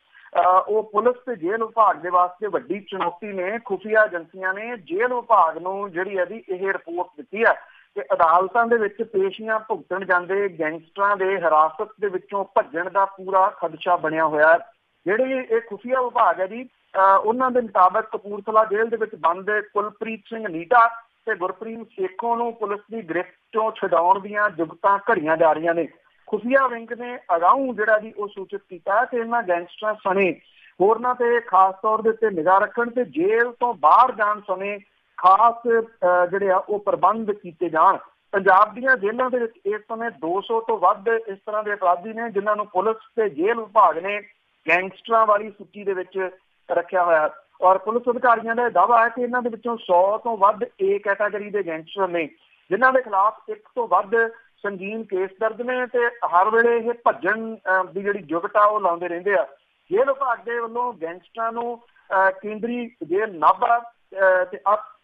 ਉਹ ਪੁਲਿਸ ਤੇ ਜੇਲ੍ਹ ਵਿਭਾਗ ਦੇ ਵਾਸਤੇ ਵੱਡੀ ਚੁਣੌਤੀ ਨੇ। ਖੁਫੀਆ ਏਜੰਸੀਆਂ ਨੇ ਜੇਲ੍ਹ ਵਿਭਾਗ ਨੂੰ ਜਿਹੜੀ ਹੈ ਜੀ ਇਹ ਰਿਪੋਰਟ ਦਿੱਤੀ ਹੈ ਕਿ ਅਦਾਲਤਾਂ ਦੇ ਵਿੱਚ ਪੇਸ਼ੀਆਂ ਭੁਗਤਣ ਜਾਂਦੇ ਗੈਂਗਸਟਰਾਂ ਦੇ ਹਿਰਾਸਤ ਦੇ ਵਿੱਚੋਂ ਭੱਜਣ ਦਾ ਪੂਰਾ ਖਦਸ਼ਾ ਬਣਿਆ ਹੋਇਆ। ਜਿਹੜੇ ਇਹ ਖੁਫੀਆ ਵਿਭਾਗ ਹੈ ਜੀ, ਉਹਨਾਂ ਦੇ ਮੁਤਾਬਕ ਕਪੂਰਥਲਾ ਜੇਲ੍ਹ ਦੇ ਵਿੱਚ ਬੰਦ ਕੁਲਪ੍ਰੀਤ ਸਿੰਘ ਨੀਟਾ ਤੇ ਗੁਰਪ੍ਰੀਤ ਸੇਖੋਂ ਨੂੰ ਪੁਲਿਸ ਦੀ ਗ੍ਰਿਫਤ ਚੋਂ ਛਡਾਉਣ ਦੀਆਂ ਜੁਗਤਾਂ ਘੜੀਆਂ ਜਾ ਰਹੀਆਂ ਨੇ। ਖੁਫੀਆ ਵਿੰਗ ਨੇ ਅਗਾਊਂ ਜਿਹੜਾ ਜੀ ਉਹ ਸੂਚਿਤ ਕੀਤਾ ਕਿ ਇਹਨਾਂ ਗੈਂਗਸਟਰਾਂ ਸਣੇ ਹੋਰਨਾਂ ਤੇ ਖਾਸ ਤੌਰ ਦੇ ਉੱਤੇ ਨਿਗਾਹ ਰੱਖਣ ਤੇ ਜੇਲ੍ਹ ਤੋਂ ਬਾਹਰ ਜਾਣ ਸਮੇਂ ਖਾਸ ਜਿਹੜੇ ਆ ਉਹ ਪ੍ਰਬੰਧ ਕੀਤੇ ਜਾਣ। ਪੰਜਾਬ ਦੀਆਂ ਜੇਲ੍ਹਾਂ ਦੇ ਵਿੱਚ ਇਸ ਸਮੇਂ 200 ਤੋਂ ਵੱਧ ਇਸ ਤਰ੍ਹਾਂ ਦੇ ਅਪਰਾਧੀ ਨੇ ਜਿਨ੍ਹਾਂ ਨੂੰ ਪੁਲਿਸ ਤੇ ਜੇਲ੍ਹ ਵਿਭਾਗ ਨੇ ਗੈਂਗਸਟਰਾਂ ਵਾਲੀ ਸੂਚੀ ਦੇ ਵਿੱਚ ਰੱਖਿਆ ਹੋਇਆ। ਔਰ ਪੁਲਿਸ ਅਧਿਕਾਰੀਆਂ ਦਾ ਦਾਅਵਾ ਹੈ ਕਿ ਇਹਨਾਂ ਦੇ ਵਿੱਚੋਂ 100 ਤੋਂ ਵੱਧ A ਕੈਟਾਗਰੀ ਦੇ ਗੈਂਗਸਟਰ ਨੇ ਜਿਨ੍ਹਾਂ ਦੇ ਖਿਲਾਫ 1 ਤੋਂ ਵੱਧ ਸੰਗੀਨ ਕੇਸ ਦਰਜ ਨੇ ਤੇ ਹਰ ਵੇਲੇ ਇਹ ਭੱਜਣ ਦੀ ਜਿਹੜੀ ਜੁਗਤ ਆ ਉਹ ਲਾਉਂਦੇ ਰਹਿੰਦੇ ਆ। ਜੇਲ੍ਹ ਵਿਭਾਗ ਦੇ ਵੱਲੋਂ ਗੈਂਗਸਟਰਾਂ ਨੂੰ ਕੇਂਦਰੀ ਜੇਲ੍ਹ ਨਾਭਾ ਤੇ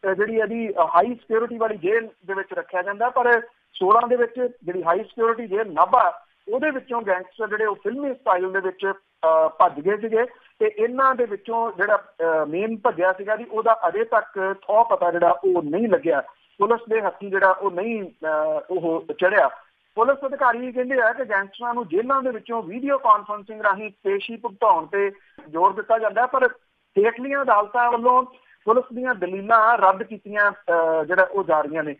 ਜਿਹੜੀ ਇਹਦੀ ਹਾਈ ਸਿਕਿਉਰਿਟੀ ਵਾਲੀ ਜੇਲ੍ਹ ਦੇ ਵਿੱਚ ਰੱਖਿਆ ਜਾਂਦਾ, ਪਰ 16 ਦੇ ਵਿੱਚ ਜਿਹੜੀ ਹਾਈ ਸਿਕਿਉਰਿਟੀ ਜੇਲ੍ਹ ਨਾਭਾ ਉਹਦੇ ਵਿੱਚੋਂ ਗੈਂਗਸਟਰ ਜਿਹੜੇ ਉਹ ਫਿਲਮੀ ਸਟਾਈਲ ਦੇ ਵਿੱਚ ਭੱਜ ਗਏ ਸੀਗੇ ਤੇ ਇਹਨਾਂ ਦੇ ਵਿੱਚੋਂ ਜਿਹੜਾ ਮੇਨ ਭੱਜਿਆ ਸੀਗਾ ਜੀ ਉਹਦਾ ਅਜੇ ਤੱਕ ਥੋ ਪਤਾ ਜਿਹੜਾ ਉਹ ਨਹੀਂ ਲੱਗਿਆ। ਪੁਲਿਸ ਦੇ ਹੱਥੀਂ ਜਿਹੜਾ ਉਹ ਨਹੀਂ ਉਹ ਚੜਿਆ। ਪੁਲਿਸ ਅਧਿਕਾਰੀ ਕਹਿੰਦੇ ਆ ਕਿ ਗੈਂਗਸਟਰਾਂ ਨੂੰ ਜੇਲ੍ਹਾਂ ਦੇ ਵਿੱਚੋਂ ਵੀਡੀਓ ਕਾਨਫਰੰਸਿੰਗ ਰਾਹੀਂ ਪੇਸ਼ੀ ਭੁਗਤਾਉਣ ਤੇ ਜ਼ੋਰ ਦਿੱਤਾ ਜਾਂਦਾ, ਪਰ ਹੇਠਲੀਆਂ ਅਦਾਲਤਾਂ ਵੱਲੋਂ ਪੁਲਿਸ ਦੀਆਂ ਦਲੀਲਾਂ ਰੱਦ ਕੀਤੀਆਂ ਜਿਹੜਾ ਉਹ ਜਾ ਰਹੀਆਂ ਨੇ।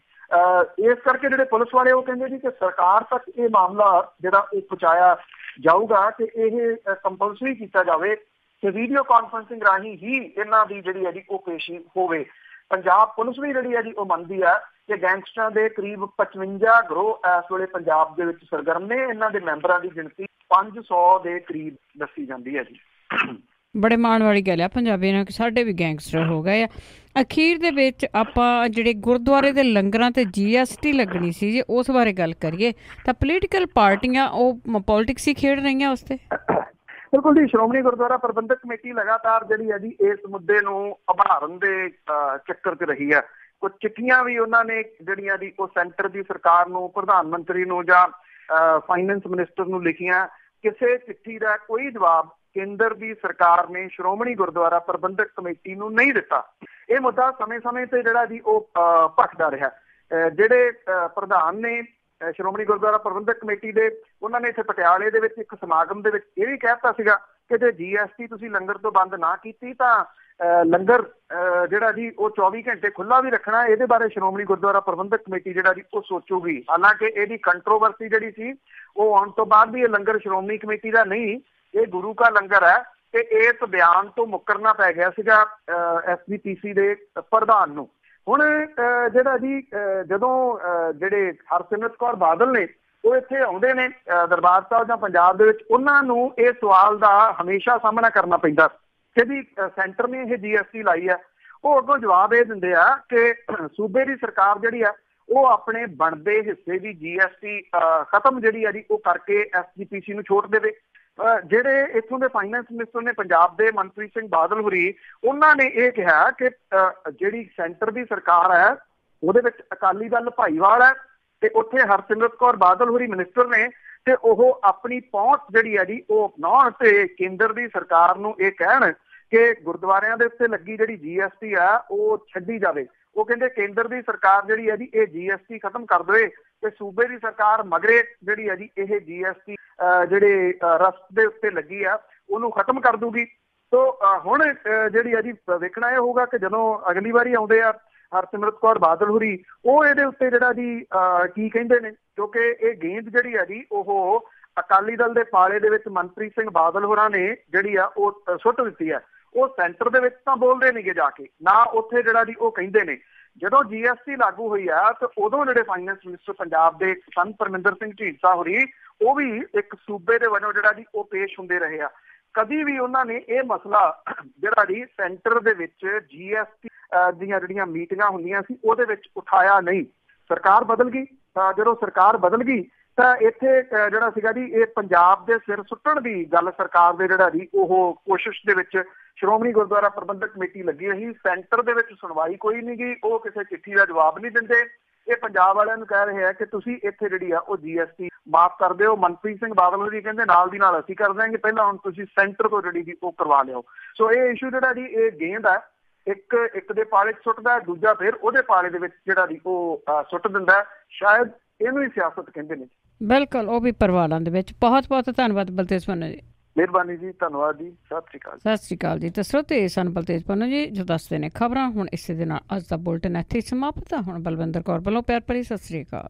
ਇਸ ਕਰਕੇ ਜਿਹੜੇ ਪੁਲਿਸ ਵਾਲੇ ਉਹ ਕਹਿੰਦੇ ਜੀ ਕਿ ਸਰਕਾਰ ਤੱਕ ਇਹ ਮਾਮਲਾ ਜਿਹੜਾ ਉਹ ਪਹੁੰਚਾਇਆ ਜਾਊਗਾ ਕਿ ਇਹ ਕੰਪਲਸਰੀ ਕੀਤਾ ਜਾਵੇ ਕਿ ਵੀਡੀਓ ਕਾਨਫਰੰਸਿੰਗ ਰਾਹੀਂ ਹੀ ਇਹਨਾਂ ਦੀ ਜਿਹੜੀ ਹੈ ਜੀ ਉਹ ਪੇਸ਼ੀ ਹੋਵੇ। ਪੰਜਾਬ ਪੁਲਿਸ ਵੀ ਜਿਹੜੀ ਹੈ ਜੀ ਉਹ ਮੰਨਦੀ ਹੈ ਕਿ ਗੈਂਗਸਟਰਾਂ ਦੇ ਕਰੀਬ 55 ਗਰੋਹ ਇਸ ਵੇਲੇ ਪੰਜਾਬ ਦੇ ਵਿੱਚ ਸਰਗਰਮ ਨੇ। ਇਹਨਾਂ ਦੇ ਮੈਂਬਰਾਂ ਦੀ ਗਿਣਤੀ 500 ਦੇ ਕਰੀਬ ਦੱਸੀ ਜਾਂਦੀ ਹੈ ਜੀ। ਬੜੇ ਮਾਣ ਵਾਲੀ ਗੱਲ ਆ ਪੰਜਾਬੀ ਨਾਲ ਕਿ ਸਾਡੇ ਵੀ ਗੈਂਗਸਟਰ ਹੋ ਗਏ ਆ। ਅਖੀਰ ਦੇ ਵਿੱਚ ਆਪਾਂ ਜਿਹੜੇ ਗੁਰਦੁਆਰੇ ਦੇ ਲੰਗਰਾਂ ਤੇ GST ਲੱਗਣੀ ਸੀ ਜੇ ਉਸ ਬਾਰੇ ਗੱਲ ਕਰੀਏ ਤਾਂ ਪੋਲੀਟੀਕਲ ਪਾਰਟੀਆਂ ਉਹ ਪੋਲੀਟਿਕਸ ਹੀ ਖੇਡ ਰਹੀਆਂ ਉਸ ਤੇ। ਬਿਲਕੁਲ ਜੀ, ਸ਼੍ਰੋਮਣੀ ਗੁਰਦੁਆਰਾ ਪ੍ਰਬੰਧਕ ਕਮੇਟੀ ਲਗਾਤਾਰ ਜਿਹੜੀ ਹੈ ਜੀ ਇਸ ਮੁੱਦੇ ਨੂੰ ਉਭਾਰਨ ਦੇ ਚੱਕਰ 'ਚ ਰਹੀ ਹੈ। ਕੁਝ ਚਿੱਠੀਆਂ ਵੀ ਉਹਨਾਂ ਨੇ ਜਿਹੜੀਆਂ ਜੀ ਉਹ ਸੈਂਟਰ ਦੀ ਸਰਕਾਰ ਨੂੰ, ਪ੍ਰਧਾਨ ਮੰਤਰੀ ਨੂੰ ਜਾਂ ਫਾਈਨੈਂਸ ਮਿਨਿਸਟਰ ਨੂੰ ਲਿਖੀਆਂ। ਕਿਸੇ ਚਿੱਠੀ ਦਾ ਕੋਈ ਜਵਾਬ ਕੇਂਦਰ ਦੀ ਸਰਕਾਰ ਨੇ ਸ਼੍ਰੋਮਣੀ ਗੁਰਦੁਆਰਾ ਪ੍ਰਬੰਧਕ ਕਮੇਟੀ ਨੂੰ ਨਹੀਂ ਦਿੱਤਾ। ਇਹ ਮੁੱਦਾ ਸਮੇਂ-ਸਮੇਂ ਤੇ ਜਿਹੜਾ ਜੀ ਉਹ ਭਖਦਾ ਰਿਹਾ। ਜਿਹੜੇ ਪ੍ਰਧਾਨ ਨੇ ਸ਼੍ਰੋਮਣੀ ਗੁਰਦੁਆਰਾ ਪ੍ਰਬੰਧਕ ਕਮੇਟੀ ਦੇ, ਉਹਨਾਂ ਨੇ ਇੱਥੇ ਪਟਿਆਲੇ ਦੇ ਵਿੱਚ ਇੱਕ ਸਮਾਗਮ ਦੇ ਵਿੱਚ ਇਹ ਵੀ ਕਹਿ ਦਿੱਤਾ ਸੀਗਾ ਕਿ ਜੇ GST ਤੁਸੀਂ ਲੰਗਰ ਤੋਂ ਬੰਦ ਨਾ ਕੀਤੀ ਤਾਂ ਲੰਗਰ ਜਿਹੜਾ ਜੀ ਉਹ 24 ਘੰਟੇ ਖੁੱਲ੍ਹਾ ਵੀ ਰੱਖਣਾ। ਇਹਦੇ ਬਾਰੇ ਸ਼੍ਰੋਮਣੀ ਗੁਰਦੁਆਰਾ ਪ੍ਰਬੰਧਕ ਕਮੇਟੀ ਜਿਹੜਾ ਜੀ ਉਹ ਸੋਚੂਗੀ। ਹਾਲਾਂਕਿ ਇਹਦੀ ਕੰਟਰੋਵਰਸੀ ਜਿਹੜੀ ਸੀ ਉਹ ਆਉਣ ਤੋਂ ਬਾਅਦ ਵੀ ਇਹ ਲੰਗਰ ਸ਼੍ਰੋਮਣੀ ਕਮੇਟੀ ਦਾ ਨਹੀਂ, ਇਹ ਗੁਰੂ ਕਾ ਲੰਗਰ ਹੈ ਤੇ ਇਸ ਬਿਆਨ ਤੋਂ ਮੁੱਕਰਨਾ ਪੈ ਗਿਆ ਸੀਗਾ SGPC ਦੇ ਪ੍ਰਧਾਨ ਨੂੰ। ਹੁਣ ਜਿਹੜਾ ਜੀ ਜਦੋਂ ਜਿਹੜੇ ਹਰਸਿਮਰਤ ਕੌਰ ਬਾਦਲ ਨੇ ਉਹ ਇੱਥੇ ਆਉਂਦੇ ਨੇ ਦਰਬਾਰ ਸਾਹਿਬ ਜਾਂ ਪੰਜਾਬ ਦੇ ਵਿੱਚ, ਉਹਨਾਂ ਨੂੰ ਇਹ ਸਵਾਲ ਦਾ ਹਮੇਸ਼ਾ ਸਾਹਮਣਾ ਕਰਨਾ ਪੈਂਦਾ ਕਿ ਜੀ ਸੈਂਟਰ ਨੇ ਇਹ GST ਲਾਈ ਹੈ। ਉਹ ਅੱਗੋਂ ਜਵਾਬ ਇਹ ਦਿੰਦੇ ਆ ਕਿ ਸੂਬੇ ਦੀ ਸਰਕਾਰ ਜਿਹੜੀ ਆ ਉਹ ਆਪਣੇ ਬਣਦੇ ਹਿੱਸੇ ਦੀ GST ਖਤਮ ਜਿਹੜੀ ਆ ਜੀ ਉਹ ਕਰਕੇ SGPC ਨੂੰ ਛੋਟ ਦੇਵੇ। ਜਿਹੜੇ ਇੱਥੋਂ ਦੇ ਫਾਈਨੈਂਸ ਮਿਨਿਸਟਰ ਨੇ ਪੰਜਾਬ ਦੇ, ਮਨਪ੍ਰੀਤ ਸਿੰਘ ਬਾਦਲ ਹੋਰੀ, ਉਹਨਾਂ ਨੇ ਇਹ ਕਿਹਾ ਕਿ ਜਿਹੜੀ ਸੈਂਟਰ ਦੀ ਸਰਕਾਰ ਹੈ ਉਹਦੇ ਵਿੱਚ ਅਕਾਲੀ ਦਲ ਭਾਈਵਾਲ ਹੈ ਤੇ ਉੱਥੇ ਹਰਸਿਮਰਤ ਕੌਰ ਬਾਦਲ ਹੋਰੀ ਮਿਨਿਸਟਰ ਨੇ ਤੇ ਉਹ ਆਪਣੀ ਪਹੁੰਚ ਜਿਹੜੀ ਹੈ ਜੀ ਉਹ ਅਪਣਾਉਣ ਤੇ ਕੇਂਦਰ ਦੀ ਸਰਕਾਰ ਨੂੰ ਇਹ ਕਹਿਣ ਕਿ ਗੁਰਦੁਆਰਿਆਂ ਦੇ ਉੱਤੇ ਲੱਗੀ ਜਿਹੜੀ GST ਆ ਉਹ ਛੱਡੀ ਜਾਵੇ। ਉਹ ਕਹਿੰਦੇ ਕੇਂਦਰ ਦੀ ਸਰਕਾਰ ਜਿਹੜੀ ਹੈ ਜੀ ਇਹ GST ਖਤਮ ਕਰ ਦੇਵੇ ਤੇ ਸੂਬੇ ਦੀ ਸਰਕਾਰ ਮਗਰੇ ਜਿਹੜੀ ਹੈ ਜੀ ਇਹ GST ਜਿਹੜੇ ਰਸਤ ਦੇ ਉੱਤੇ ਲੱਗੀ ਆ ਉਹਨੂੰ ਖਤਮ ਕਰ ਦੂਗੀ। ਸੋ ਹੁਣ ਜਿਹੜੀ ਹੈ ਜੀ ਵੇਖਣਾ ਇਹ ਹੋਊਗਾ ਕਿ ਜਦੋਂ ਅਗਲੀ ਵਾਰੀ ਆਉਂਦੇ ਆ ਹਰਸਿਮਰਤ ਕੌਰ ਬਾਦਲ ਹੋਰੀ, ਉਹ ਇਹਦੇ ਉੱਤੇ ਜਿਹੜਾ ਜੀ ਕੀ ਕਹਿੰਦੇ ਨੇ, ਕਿਉਂਕਿ ਇਹ ਗੇਂਦ ਜਿਹੜੀ ਆ ਜੀ ਉਹ ਅਕਾਲੀ ਦਲ ਦੇ ਪਾਲੇ ਦੇ ਵਿੱਚ ਮਨਪ੍ਰੀਤ ਸਿੰਘ ਬਾਦਲ ਹੋਰਾਂ ਨੇ ਜਿਹੜੀ ਆ ਉਹ ਸੁੱਟ ਦਿੱਤੀ ਹੈ। ਉਹ ਸੈਂਟਰ ਦੇ ਵਿੱਚ ਤਾਂ ਬੋਲਦੇ ਨੇਗੇ ਜਾ ਕੇ, ਨਾ ਉੱਥੇ ਜਿਹੜਾ ਜੀ ਉਹ ਕਹਿੰਦੇ ਨੇ। ਜਦੋਂ GST ਲਾਗੂ ਹੋਈ ਆ ਤੇ ਉਦੋਂ ਜਿਹੜੇ ਫਾਈਨੈਂਸ ਮਿਨਿਸਟਰ ਪੰਜਾਬ ਦੇ ਸਨ ਪਰਮਿੰਦਰ ਸਿੰਘ ਢੀਂਡਸਾ ਹੋਰੀ, ਉਹ ਵੀ ਇੱਕ ਸੂਬੇ ਦੇ ਵੱਲੋਂ ਜਿਹੜਾ ਜੀ ਉਹ ਪੇਸ਼ ਹੁੰਦੇ ਰਹੇ ਆ। ਕਦੀ ਵੀ ਉਹਨਾਂ ਨੇ ਇਹ ਮਸਲਾ ਜਿਹੜਾ ਜੀ ਸੈਂਟਰ ਦੇ ਵਿੱਚ GST ਦੀਆਂ ਜਿਹੜੀਆਂ ਮੀਟਿੰਗਾਂ ਹੁੰਦੀਆਂ ਸੀ ਉਹਦੇ ਵਿੱਚ ਉਠਾਇਆ ਨਹੀਂ। ਸਰਕਾਰ ਬਦਲ ਗਈ। ਜਦੋਂ ਸਰਕਾਰ ਬਦਲ ਗਈ ਤਾਂ ਇੱਥੇ ਜਿਹੜਾ ਸੀਗਾ ਜੀ ਇਹ ਪੰਜਾਬ ਦੇ ਸਿਰ ਸੁੱਟਣ ਦੀ ਗੱਲ ਸਰਕਾਰ ਦੇ ਜਿਹੜਾ ਜੀ ਉਹ ਕੋਸ਼ਿਸ਼ ਦੇ ਵਿੱਚ ਸ਼੍ਰੋਮਣੀ ਗੁਰਦੁਆਰਾ ਪ੍ਰਬੰਧਕ ਕਮੇਟੀ ਲੱਗੀ ਰਹੀ। ਸੈਂਟਰ ਦੇ ਵਿੱਚ ਸੁਣਵਾਈ ਕੋਈ ਨਹੀਂ ਗਈ, ਉਹ ਕਿਸੇ ਚਿੱਠੀ ਦਾ ਜਵਾਬ ਨਹੀਂ ਦਿੰਦੇ। ਇਹ ਪੰਜਾਬ ਵਾਲਿਆਂ ਨੂੰ ਕਹਿ ਰਹੇ ਆ ਕਿ ਤੁਸੀਂ ਇੱਥੇ ਜਿਹੜੀ ਆ ਉਹ GST ਮਾਫ ਕਰ ਦਿਓ। ਮਨਪ੍ਰੀਤ ਸਿੰਘ ਬਾਦਲ ਜੀ ਕਹਿੰਦੇ ਨਾਲ ਦੀ ਨਾਲ ਅਸੀਂ ਕਰ ਦਿਆਂਗੇ, ਪਹਿਲਾਂ ਹੁਣ ਤੁਸੀਂ ਸੈਂਟਰ ਤੋਂ ਜਿਹੜੀ ਜੀ ਉਹ ਕਰਵਾ ਲਿਓ। ਸੋ ਇਹ ਇਸ਼ੂ ਜਿਹੜਾ ਜੀ ਇਹ ਗੇਂਦ ਆ, ਇੱਕ ਦੇ ਪਾਲੇ 'ਚ ਸੁੱਟਦਾ, ਦੂਜਾ ਫਿਰ ਉਹਦੇ ਪਾਲੇ ਦੇ ਵਿੱਚ ਜਿਹੜਾ ਜੀ ਉਹ ਸੁੱਟ ਦਿੰਦਾ। ਸ਼ਾਇਦ ਇਹਨੂੰ ਹੀ ਸਿਆਸਤ ਕਹਿੰਦੇ ਨੇ। ਬਿਲਕੁਲ, ਉਹ ਵੀ ਪਰਿਵਾਰਾਂ ਦੇ ਵਿੱਚ। ਬਹੁਤ ਬਹੁਤ ਧੰਨਵਾਦ ਬਲਤੇਜ ਪੰਨੂ ਜੀ। ਮਿਹਰਬਾਨੀ ਜੀ, ਧੰਨਵਾਦ ਜੀ, ਸਤਿ ਸ਼੍ਰੀ ਅਕਾਲ। ਸਤਿ ਸ਼੍ਰੀ ਅਕਾਲ ਜੀ। ਤੇ ਸਰੋਤੇ ਸਨ ਬਲਤੇਜ ਪੰਨੂ ਜੀ ਜੋ ਦੱਸਦੇ ਨੇ ਖਬਰਾਂ। ਹੁਣ ਇਸੇ ਦੇ ਨਾਲ ਅੱਜ ਦਾ ਬੁਲਟਨ ਇੱਥੇ ਸਮਾਪਤ। ਹੁਣ ਬਲਵਿੰਦਰ ਕੌਰ ਵੱਲੋਂ ਪਿਆਰ ਭਰੀ ਸਤਿ ਸ਼੍ਰੀ ਅਕਾਲ।